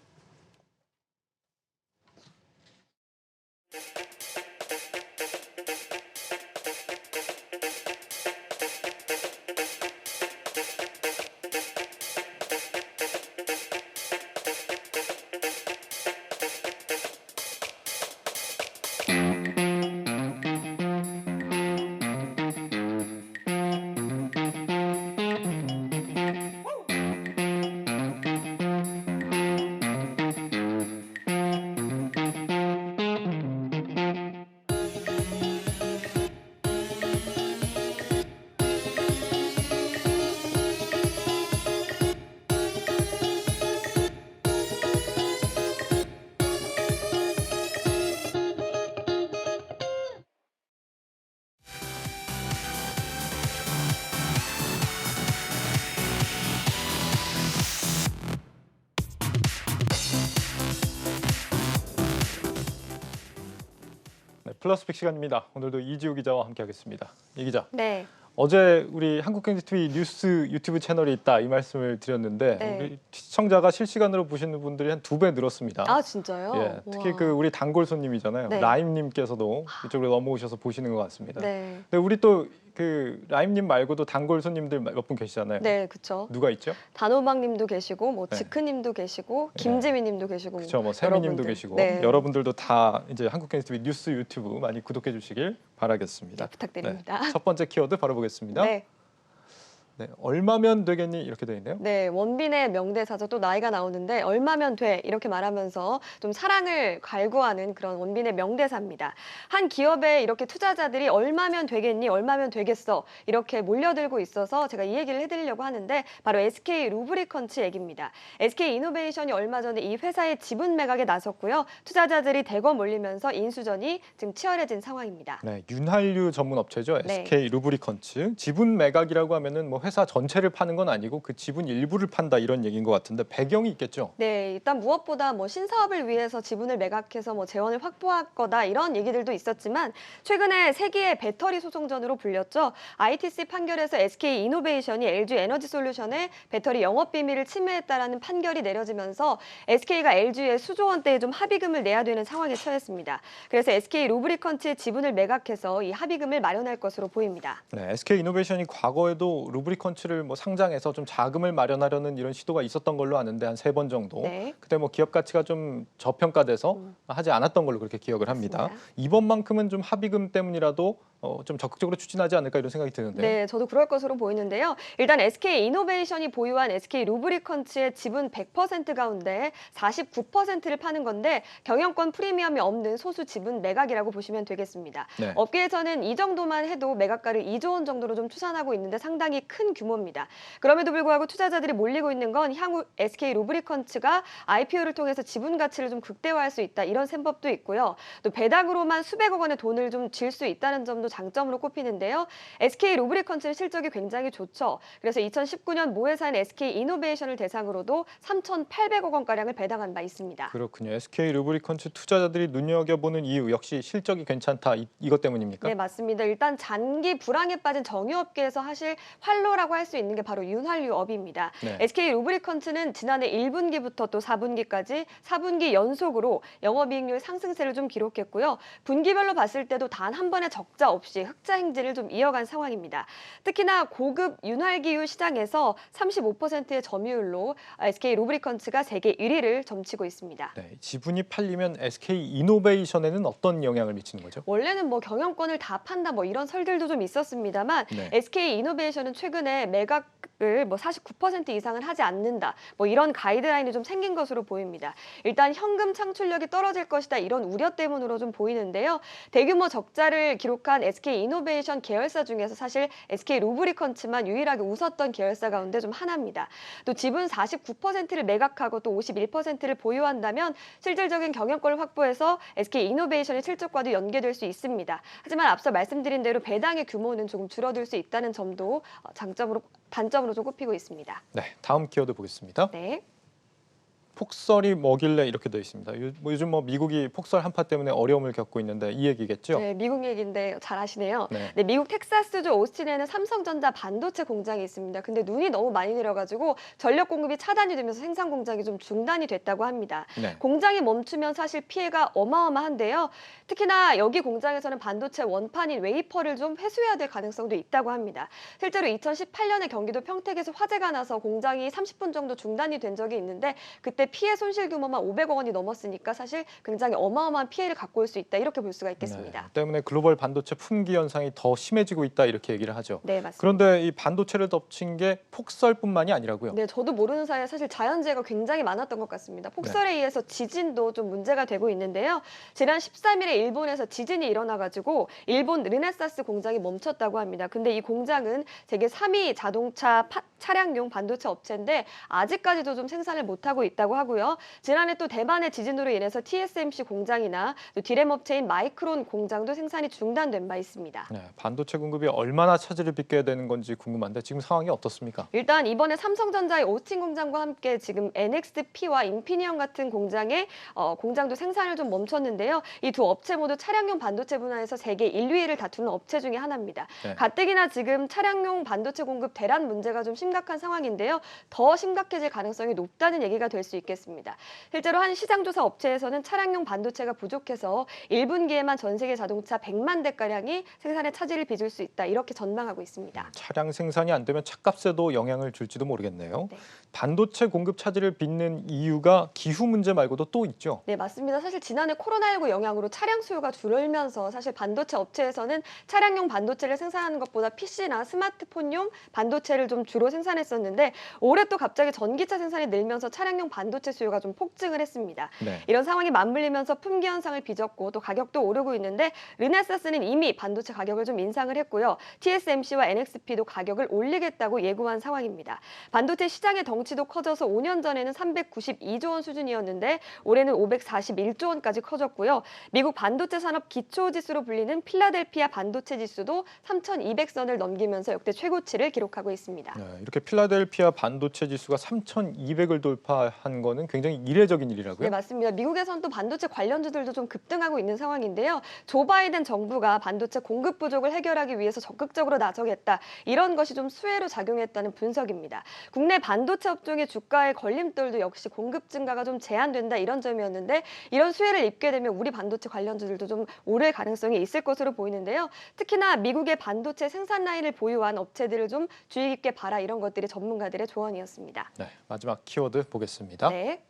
플러스픽 시간입니다. 오늘도 이지우 기자와 함께하겠습니다. 이 기자. 네. 어제 우리 한국경제TV 뉴스 유튜브 채널이 있다 이 말씀을 드렸는데 네. 우리 시청자가 실시간으로 보시는 분들이 한 2배 늘었습니다. 아, 진짜요? 예, 특히 우와. 그 우리 단골 손님이잖아요. 네. 라임님께서도 이쪽으로 넘어오셔서 보시는 것 같습니다. 네. 근데 우리 또 그 라임님 말고도 단골 손님들 몇 분 계시잖아요. 네, 그렇죠. 누가 있죠? 단호박님도 계시고, 뭐 네. 지크님도 계시고, 김재민님도 계시고, 그렇죠. 뭐 세미님도 여러분들. 계시고 네. 여러분들도 다 이제 한국경제TV 뉴스 유튜브 많이 구독해 주시길 바라겠습니다. 부탁드립니다. 네. 첫 번째 키워드 바로 보겠습니다. 네. 네, 얼마면 되겠니 이렇게 돼 있네요. 네, 원빈의 명대사죠. 또 나이가 나오는데 얼마면 돼 이렇게 말하면서 좀 사랑을 갈구하는 그런 원빈의 명대사입니다. 한 기업에 이렇게 투자자들이 얼마면 되겠니, 얼마면 되겠어 이렇게 몰려들고 있어서 제가 이 얘기를 해드리려고 하는데 바로 SK 루브리컨츠 얘기입니다. SK 이노베이션이 얼마 전에 이 회사의 지분 매각에 나섰고요. 투자자들이 대거 몰리면서 인수전이 지금 치열해진 상황입니다. 네, 윤활유 전문 업체죠. 네. SK 루브리컨츠. 지분 매각이라고 하면은 뭐 회사 전체를 파는 건 아니고 그 지분 일부를 판다 이런 얘기인 것 같은데 배경이 있겠죠. 네, 일단 무엇보다 뭐 신사업을 위해서 지분을 매각해서 뭐 재원을 확보할 거다 이런 얘기들도 있었지만 최근에 세기의 배터리 소송전으로 불렸죠. ITC 판결에서 SK 이노베이션이 LG 에너지 솔루션의 배터리 영업 비밀을 침해했다라는 판결이 내려지면서 SK가 LG에 수조 원대의 좀 합의금을 내야 되는 상황에 처했습니다. 그래서 SK 루브리컨츠의 지분을 매각해서 이 합의금을 마련할 것으로 보입니다. 네, SK 이노베이션이 과거에도 루브리컨츠를 뭐 상장해서 좀 자금을 마련하려는 이런 시도가 있었던 걸로 아는데 한 3번 정도. 네. 그때 뭐 기업 가치가 좀 저평가돼서 하지 않았던 걸로 그렇게 기억을 합니다. 이번만큼은 좀 합의금 때문이라도 좀 적극적으로 추진하지 않을까 이런 생각이 드는데요. 네, 저도 그럴 것으로 보이는데요. 일단 SK 이노베이션이 보유한 SK 루브리컨츠의 지분 100% 가운데 49%를 파는 건데 경영권 프리미엄이 없는 소수 지분 매각이라고 보시면 되겠습니다. 네. 업계에서는 이 정도만 해도 매각가를 2조 원 정도로 좀 추산하고 있는데 상당히 큰 규모입니다. 그럼에도 불구하고 투자자들이 몰리고 있는 건 향후 SK 루브리컨츠가 IPO를 통해서 지분 가치를 좀 극대화할 수 있다 이런 셈법도 있고요. 또 배당으로만 수백억 원의 돈을 좀 질 수 있다는 점도 장점으로 꼽히는데요. SK 루브리컨츠의 실적이 굉장히 좋죠. 그래서 2019년 모회사인 SK 이노베이션을 대상으로도 3,800억 원가량을 배당한 바 있습니다. 그렇군요. SK 루브리컨츠 투자자들이 눈여겨보는 이유 역시 실적이 괜찮다 이것 때문입니까? 네, 맞습니다. 일단 잔기 불황에 빠진 정유업계에서 사실 활로라고 할 수 있는 게 바로 윤활유업입니다. 네. SK 루브리컨츠는 지난해 1분기부터 또 4분기까지 4분기 연속으로 영업이익률 상승세를 좀 기록했고요. 분기별로 봤을 때도 단 한 번의 적자 없이 흑자 행진을 좀 이어간 상황입니다. 특히나 고급 윤활기유 시장에서 35%의 점유율로 SK 루브리컨츠가 세계 1위를 점치고 있습니다. 네, 지분이 팔리면 SK 이노베이션에는 어떤 영향을 미치는 거죠? 원래는 뭐 경영권을 다 판다 뭐 이런 설들도 좀 있었습니다만 네. SK 이노베이션은 최근에 매각을 뭐 49% 이상은 하지 않는다. 뭐 이런 가이드라인이 좀 생긴 것으로 보입니다. 일단 현금 창출력이 떨어질 것이다 이런 우려 때문으로 좀 보이는데요. 대규모 적자를 기록한 SK 이노베이션 계열사 중에서 사실 SK 루브리컨츠만 유일하게 웃었던 계열사 가운데 좀 하나입니다. 또 지분 49%를 매각하고 또 51%를 보유한다면 실질적인 경영권을 확보해서 SK 이노베이션의 실적과도 연계될 수 있습니다. 하지만 앞서 말씀드린 대로 배당의 규모는 조금 줄어들 수 있다는 점도 단점으로 좀 꼽히고 있습니다. 네, 다음 키워드 보겠습니다. 네. 폭설이 뭐길래 이렇게 돼 있습니다. 요즘 뭐 미국이 폭설 한파 때문에 어려움을 겪고 있는데 이 얘기겠죠? 네, 미국 얘기인데 잘 아시네요. 네. 네, 미국 텍사스주 오스틴에는 삼성전자 반도체 공장이 있습니다. 근데 눈이 너무 많이 내려가지고 전력 공급이 차단이 되면서 생산 공장이 좀 중단이 됐다고 합니다. 네. 공장이 멈추면 사실 피해가 어마어마한데요. 특히나 여기 공장에서는 반도체 원판인 웨이퍼를 좀 회수해야 될 가능성도 있다고 합니다. 실제로 2018년에 경기도 평택에서 화재가 나서 공장이 30분 정도 중단이 된 적이 있는데 그때 피해 손실 규모만 500억 원이 넘었으니까 사실 굉장히 어마어마한 피해를 갖고 올 수 있다 이렇게 볼 수가 있겠습니다. 네, 때문에 글로벌 반도체 품귀 현상이 더 심해지고 있다 이렇게 얘기를 하죠. 네, 맞습니다. 그런데 이 반도체를 덮친 게 폭설뿐만이 아니라고요. 네, 저도 모르는 사이에 사실 자연재해가 굉장히 많았던 것 같습니다. 폭설에 의해서 지진도 좀 문제가 되고 있는데요. 지난 13일에 일본에서 지진이 일어나가지고 일본 르네사스 공장이 멈췄다고 합니다. 근데 이 공장은 세계 3위 자동차 차량용 반도체 업체인데 아직까지도 좀 생산을 못하고 있다고 하고요. 지난해 또 대만의 지진으로 인해서 TSMC 공장이나 또 디램 업체인 마이크론 공장도 생산이 중단된 바 있습니다. 네, 반도체 공급이 얼마나 차질을 빚게 되는 건지 궁금한데 지금 상황이 어떻습니까? 일단 이번에 삼성전자의 오스틴 공장과 함께 지금 NXP와 인피니언 같은 공장도 생산을 좀 멈췄는데요. 이 두 업체 모두 차량용 반도체 분야에서 세계 1위를 다투는 업체 중에 하나입니다. 네. 가뜩이나 지금 차량용 반도체 공급 대란 문제가 좀 심각한 상황인데요. 더 심각해질 가능성이 높다는 얘기가 될 수 있겠습니다. 실제로 한 시장조사 업체에서는 차량용 반도체가 부족해서 1분기에만 전 세계 자동차 100만 대가량이 생산에 차질을 빚을 수 있다 이렇게 전망하고 있습니다. 차량 생산이 안 되면 차값에도 영향을 줄지도 모르겠네요. 네. 반도체 공급 차질을 빚는 이유가 기후 문제 말고도 또 있죠. 네, 맞습니다. 사실 지난해 코로나19 영향으로 차량 수요가 줄면서 사실 반도체 업체에서는 차량용 반도체를 생산하는 것보다 PC나 스마트폰용 반도체를 좀 주로 생산했었는데 올해 또 갑자기 전기차 생산이 늘면서 차량용 반도체 수요가 좀 폭증을 했습니다. 네. 이런 상황이 맞물리면서 품귀 현상을 빚었고 또 가격도 오르고 있는데 르네사스는 이미 반도체 가격을 좀 인상을 했고요. TSMC와 NXP도 가격을 올리겠다고 예고한 상황입니다. 반도체 시장의 덩치도 커져서 5년 전에는 392조 원 수준이었는데 올해는 541조 원까지 커졌고요. 미국 반도체 산업 기초지수로 불리는 필라델피아 반도체 지수도 3,200선을 넘기면서 역대 최고치를 기록하고 있습니다. 네, 이렇게 필라델피아 반도체 지수가 3,200을 돌파한 거는 굉장히 이례적인 일이라고요? 네, 맞습니다. 미국에선 또 반도체 관련주들도 좀 급등하고 있는 상황인데요. 조 바이든 정부가 반도체 공급 부족을 해결하기 위해서 적극적으로 나서겠다. 이런 것이 좀 수혜로 작용했다는 분석입니다. 국내 반도체 업종의 주가의 걸림돌도 역시 공급 증가가 좀 제한된다 이런 점이었는데 이런 수혜를 입게 되면 우리 반도체 관련주들도 좀 오를 가능성이 있을 것으로 보이는데요. 특히나 미국의 반도체 생산 라인을 보유한 업체들을 좀 주의 깊게 봐라 이런 것들이 전문가들의 조언이었습니다. 네, 마지막 키워드 보겠습니다. 네.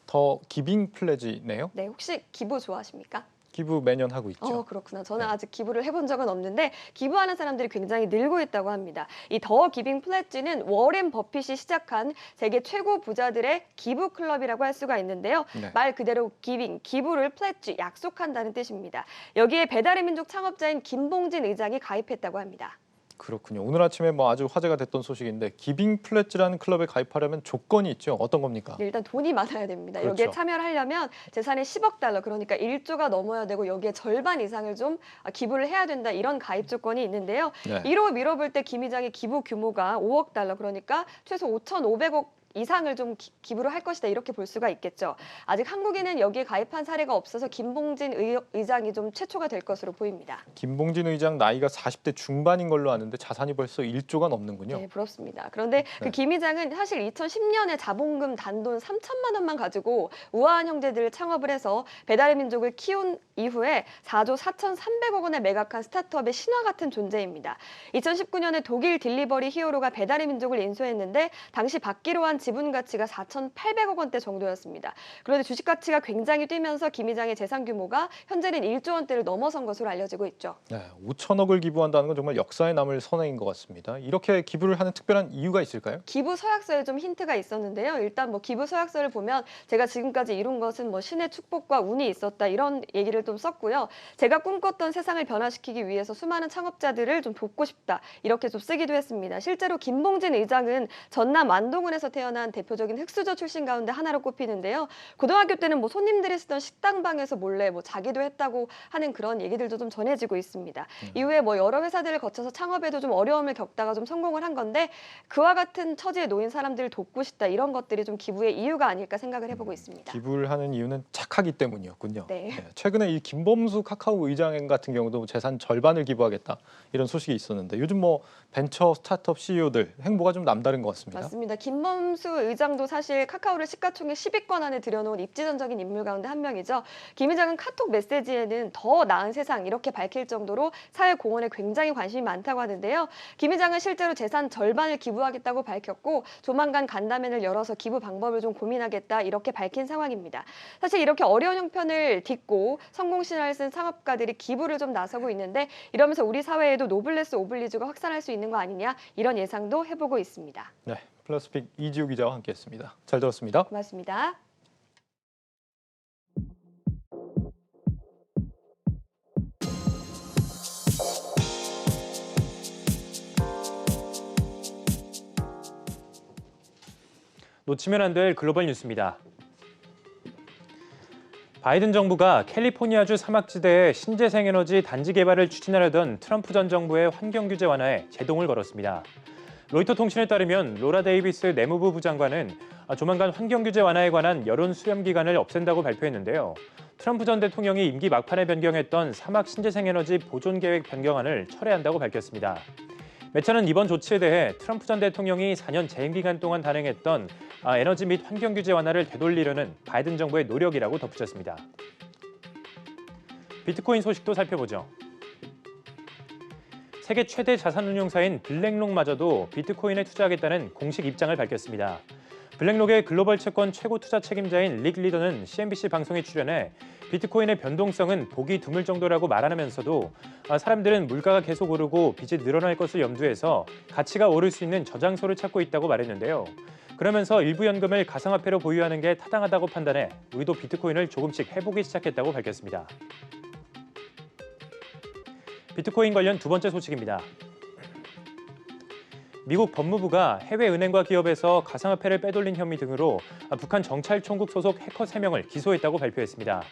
더 기빙 플래지네요. 네, 혹시 기부 좋아하십니까? 기부 매년 하고 있죠. 그렇구나. 저는 아직 기부를 해본 적은 없는데 기부하는 사람들이 굉장히 늘고 있다고 합니다. 이 더 기빙 플래지는 워렌 버핏이 시작한 세계 최고 부자들의 기부 클럽이라고 할 수가 있는데요. 네. 말 그대로 기부를 플래지, 약속한다는 뜻입니다. 여기에 배달의 민족 창업자인 김봉진 의장이 가입했다고 합니다. 그렇군요. 오늘 아침에 뭐 아주 화제가 됐던 소식인데 기빙 플래지라는 클럽에 가입하려면 조건이 있죠. 어떤 겁니까? 일단 돈이 많아야 됩니다. 그렇죠. 여기에 참여를 하려면 재산이 10억 달러, 그러니까 1조가 넘어야 되고 여기에 절반 이상을 좀 기부를 해야 된다 이런 가입 조건이 있는데요. 네. 1호 밀어볼 때 김 의장의 기부 규모가 5억 달러, 그러니까 최소 5,500억 이상을 좀 기부를 할 것이다 이렇게 볼 수가 있겠죠. 아직 한국인은 여기에 가입한 사례가 없어서 김봉진 의장이 좀 최초가 될 것으로 보입니다. 김봉진 의장 나이가 40대 중반인 걸로 아는데 자산이 벌써 1조가 넘는군요. 네, 부럽습니다. 그런데 그 김 의장은 사실 2010년에 자본금 단돈 3천만 원만 가지고 우아한 형제들을 창업을 해서 배달의 민족을 키운 이후에 4조 4,300억 원에 매각한 스타트업의 신화 같은 존재입니다. 2019년에 독일 딜리버리 히어로가 배달의 민족을 인수했는데 당시 받기로 한 지분 가치가 4,800억 원대 정도였습니다. 그런데 주식 가치가 굉장히 뛰면서 김 의장의 재산 규모가 현재는 1조 원대를 넘어선 것으로 알려지고 있죠. 네, 5천억을 기부한다는 건 정말 역사에 남을 선행인 것 같습니다. 이렇게 기부를 하는 특별한 이유가 있을까요? 기부 서약서에 좀 힌트가 있었는데요. 일단 뭐 기부 서약서를 보면 제가 지금까지 이룬 것은 뭐 신의 축복과 운이 있었다 이런 얘기를 좀 썼고요. 제가 꿈꿨던 세상을 변화시키기 위해서 수많은 창업자들을 좀 돕고 싶다 이렇게 좀 쓰기도 했습니다. 실제로 김봉진 의장은 전남 안동을에서 태어난 대표적인 흑수저 출신 가운데 하나로 꼽히는데요. 고등학교 때는 뭐 손님들이 쓰던 식당방에서 몰래 뭐 자기도 했다고 하는 그런 얘기들도 좀 전해지고 있습니다. 이후에 뭐 여러 회사들을 거쳐서 창업에도 좀 어려움을 겪다가 좀 성공을 한 건데 그와 같은 처지에 놓인 사람들을 돕고 싶다 이런 것들이 좀 기부의 이유가 아닐까 생각을 해보고 있습니다. 기부를 하는 이유는 착하기 때문이었군요. 네. 최근에 이 김범수 카카오 의장 같은 경우도 재산 절반을 기부하겠다 이런 소식이 있었는데 요즘 뭐 벤처 스타트업 CEO들 행보가 좀 남다른 것 같습니다. 맞습니다. 김범수 의장도 사실 카카오를 시가총액 10위권 안에 들여놓은 입지전적인 인물 가운데 한 명이죠. 김 의장은 카톡 메시지에는 더 나은 세상 이렇게 밝힐 정도로 사회 공헌에 굉장히 관심이 많다고 하는데요. 김 의장은 실제로 재산 절반을 기부하겠다고 밝혔고 조만간 간담회를 열어서 기부 방법을 좀 고민하겠다 이렇게 밝힌 상황입니다. 사실 이렇게 어려운 형편을 딛고 성공 신화를 쓴 창업가들이 기부를 좀 나서고 있는데 이러면서 우리 사회에도 노블레스 오블리주가 확산할 수 있는 거 아니냐 이런 예상도 해보고 있습니다. 네, 플러스픽 이지우 기자와 함께했습니다. 잘 들었습니다. 고맙습니다. 놓치면 안 될 글로벌 뉴스입니다. 바이든 정부가 캘리포니아주 사막지대에 신재생에너지 단지 개발을 추진하려던 트럼프 전 정부의 환경 규제 완화에 제동을 걸었습니다. 로이터 통신에 따르면 로라 데이비스 내무부 부장관은 조만간 환경 규제 완화에 관한 여론 수렴 기간을 없앤다고 발표했는데요. 트럼프 전 대통령이 임기 막판에 변경했던 사막 신재생에너지 보존 계획 변경안을 철회한다고 밝혔습니다. 매체는 이번 조치에 대해 트럼프 전 대통령이 4년 재임 기간 동안 단행했던 에너지 및 환경 규제 완화를 되돌리려는 바이든 정부의 노력이라고 덧붙였습니다. 비트코인 소식도 살펴보죠. 세계 최대 자산운용사인 블랙록마저도 비트코인에 투자하겠다는 공식 입장을 밝혔습니다. 블랙록의 글로벌 채권 최고 투자 책임자인 릭 리더는 CNBC 방송에 출연해 비트코인의 변동성은 보기 드물 정도라고 말하면서도 사람들은 물가가 계속 오르고 빚이 늘어날 것을 염두해서 가치가 오를 수 있는 저장소를 찾고 있다고 말했는데요. 그러면서 일부 연금을 가상화폐로 보유하는 게 타당하다고 판단해 우리도 비트코인을 조금씩 해보기 시작했다고 밝혔습니다. 비트코인 관련 두 번째 소식입니다. 미국 법무부가 해외 은행과 기업에서 가상화폐를 빼돌린 혐의 등으로 북한 정찰총국 소속 해커 3명을 기소했다고 발표했습니다.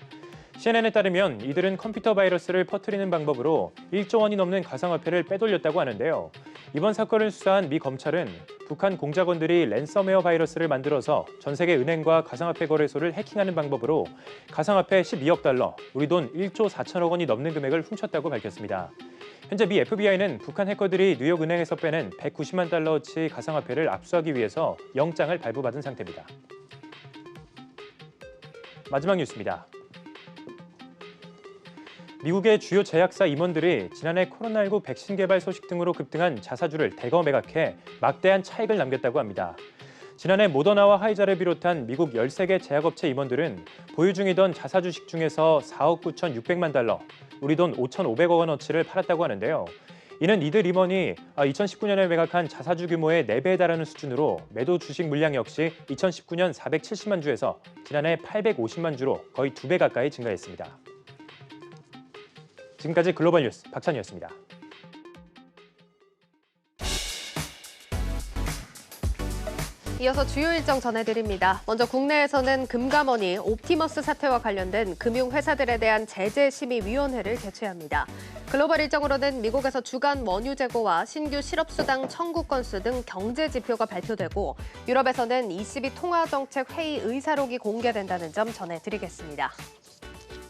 CNN에 따르면 이들은 컴퓨터 바이러스를 퍼뜨리는 방법으로 1조 원이 넘는 가상화폐를 빼돌렸다고 하는데요. 이번 사건을 수사한 미 검찰은 북한 공작원들이 랜섬웨어 바이러스를 만들어서 전 세계 은행과 가상화폐 거래소를 해킹하는 방법으로 가상화폐 12억 달러, 우리 돈 1조 4천억 원이 넘는 금액을 훔쳤다고 밝혔습니다. 현재 미 FBI는 북한 해커들이 뉴욕 은행에서 빼낸 190만 달러어치 가상화폐를 압수하기 위해서 영장을 발부받은 상태입니다. 마지막 뉴스입니다. 미국의 주요 제약사 임원들이 지난해 코로나19 백신 개발 소식 등으로 급등한 자사주를 대거 매각해 막대한 차익을 남겼다고 합니다. 지난해 모더나와 화이자를 비롯한 미국 13개 제약업체 임원들은 보유 중이던 자사주식 중에서 4억 9,600만 달러, 우리 돈 5,500억 원어치를 팔았다고 하는데요. 이는 이들 임원이 2019년에 매각한 자사주 규모의 4배에 달하는 수준으로 매도 주식 물량 역시 2019년 470만 주에서 지난해 850만 주로 거의 2배 가까이 증가했습니다. 지금까지 글로벌 뉴스 박찬희였습니다. 이어서 주요 일정 전해드립니다. 먼저 국내에서는 금감원이 옵티머스 사태와 관련된 금융회사들에 대한 제재심의위원회를 개최합니다. 글로벌 일정으로는 미국에서 주간 원유 재고와 신규 실업수당 청구 건수 등 경제 지표가 발표되고 유럽에서는 ECB 통화정책 회의 의사록이 공개된다는 점 전해드리겠습니다.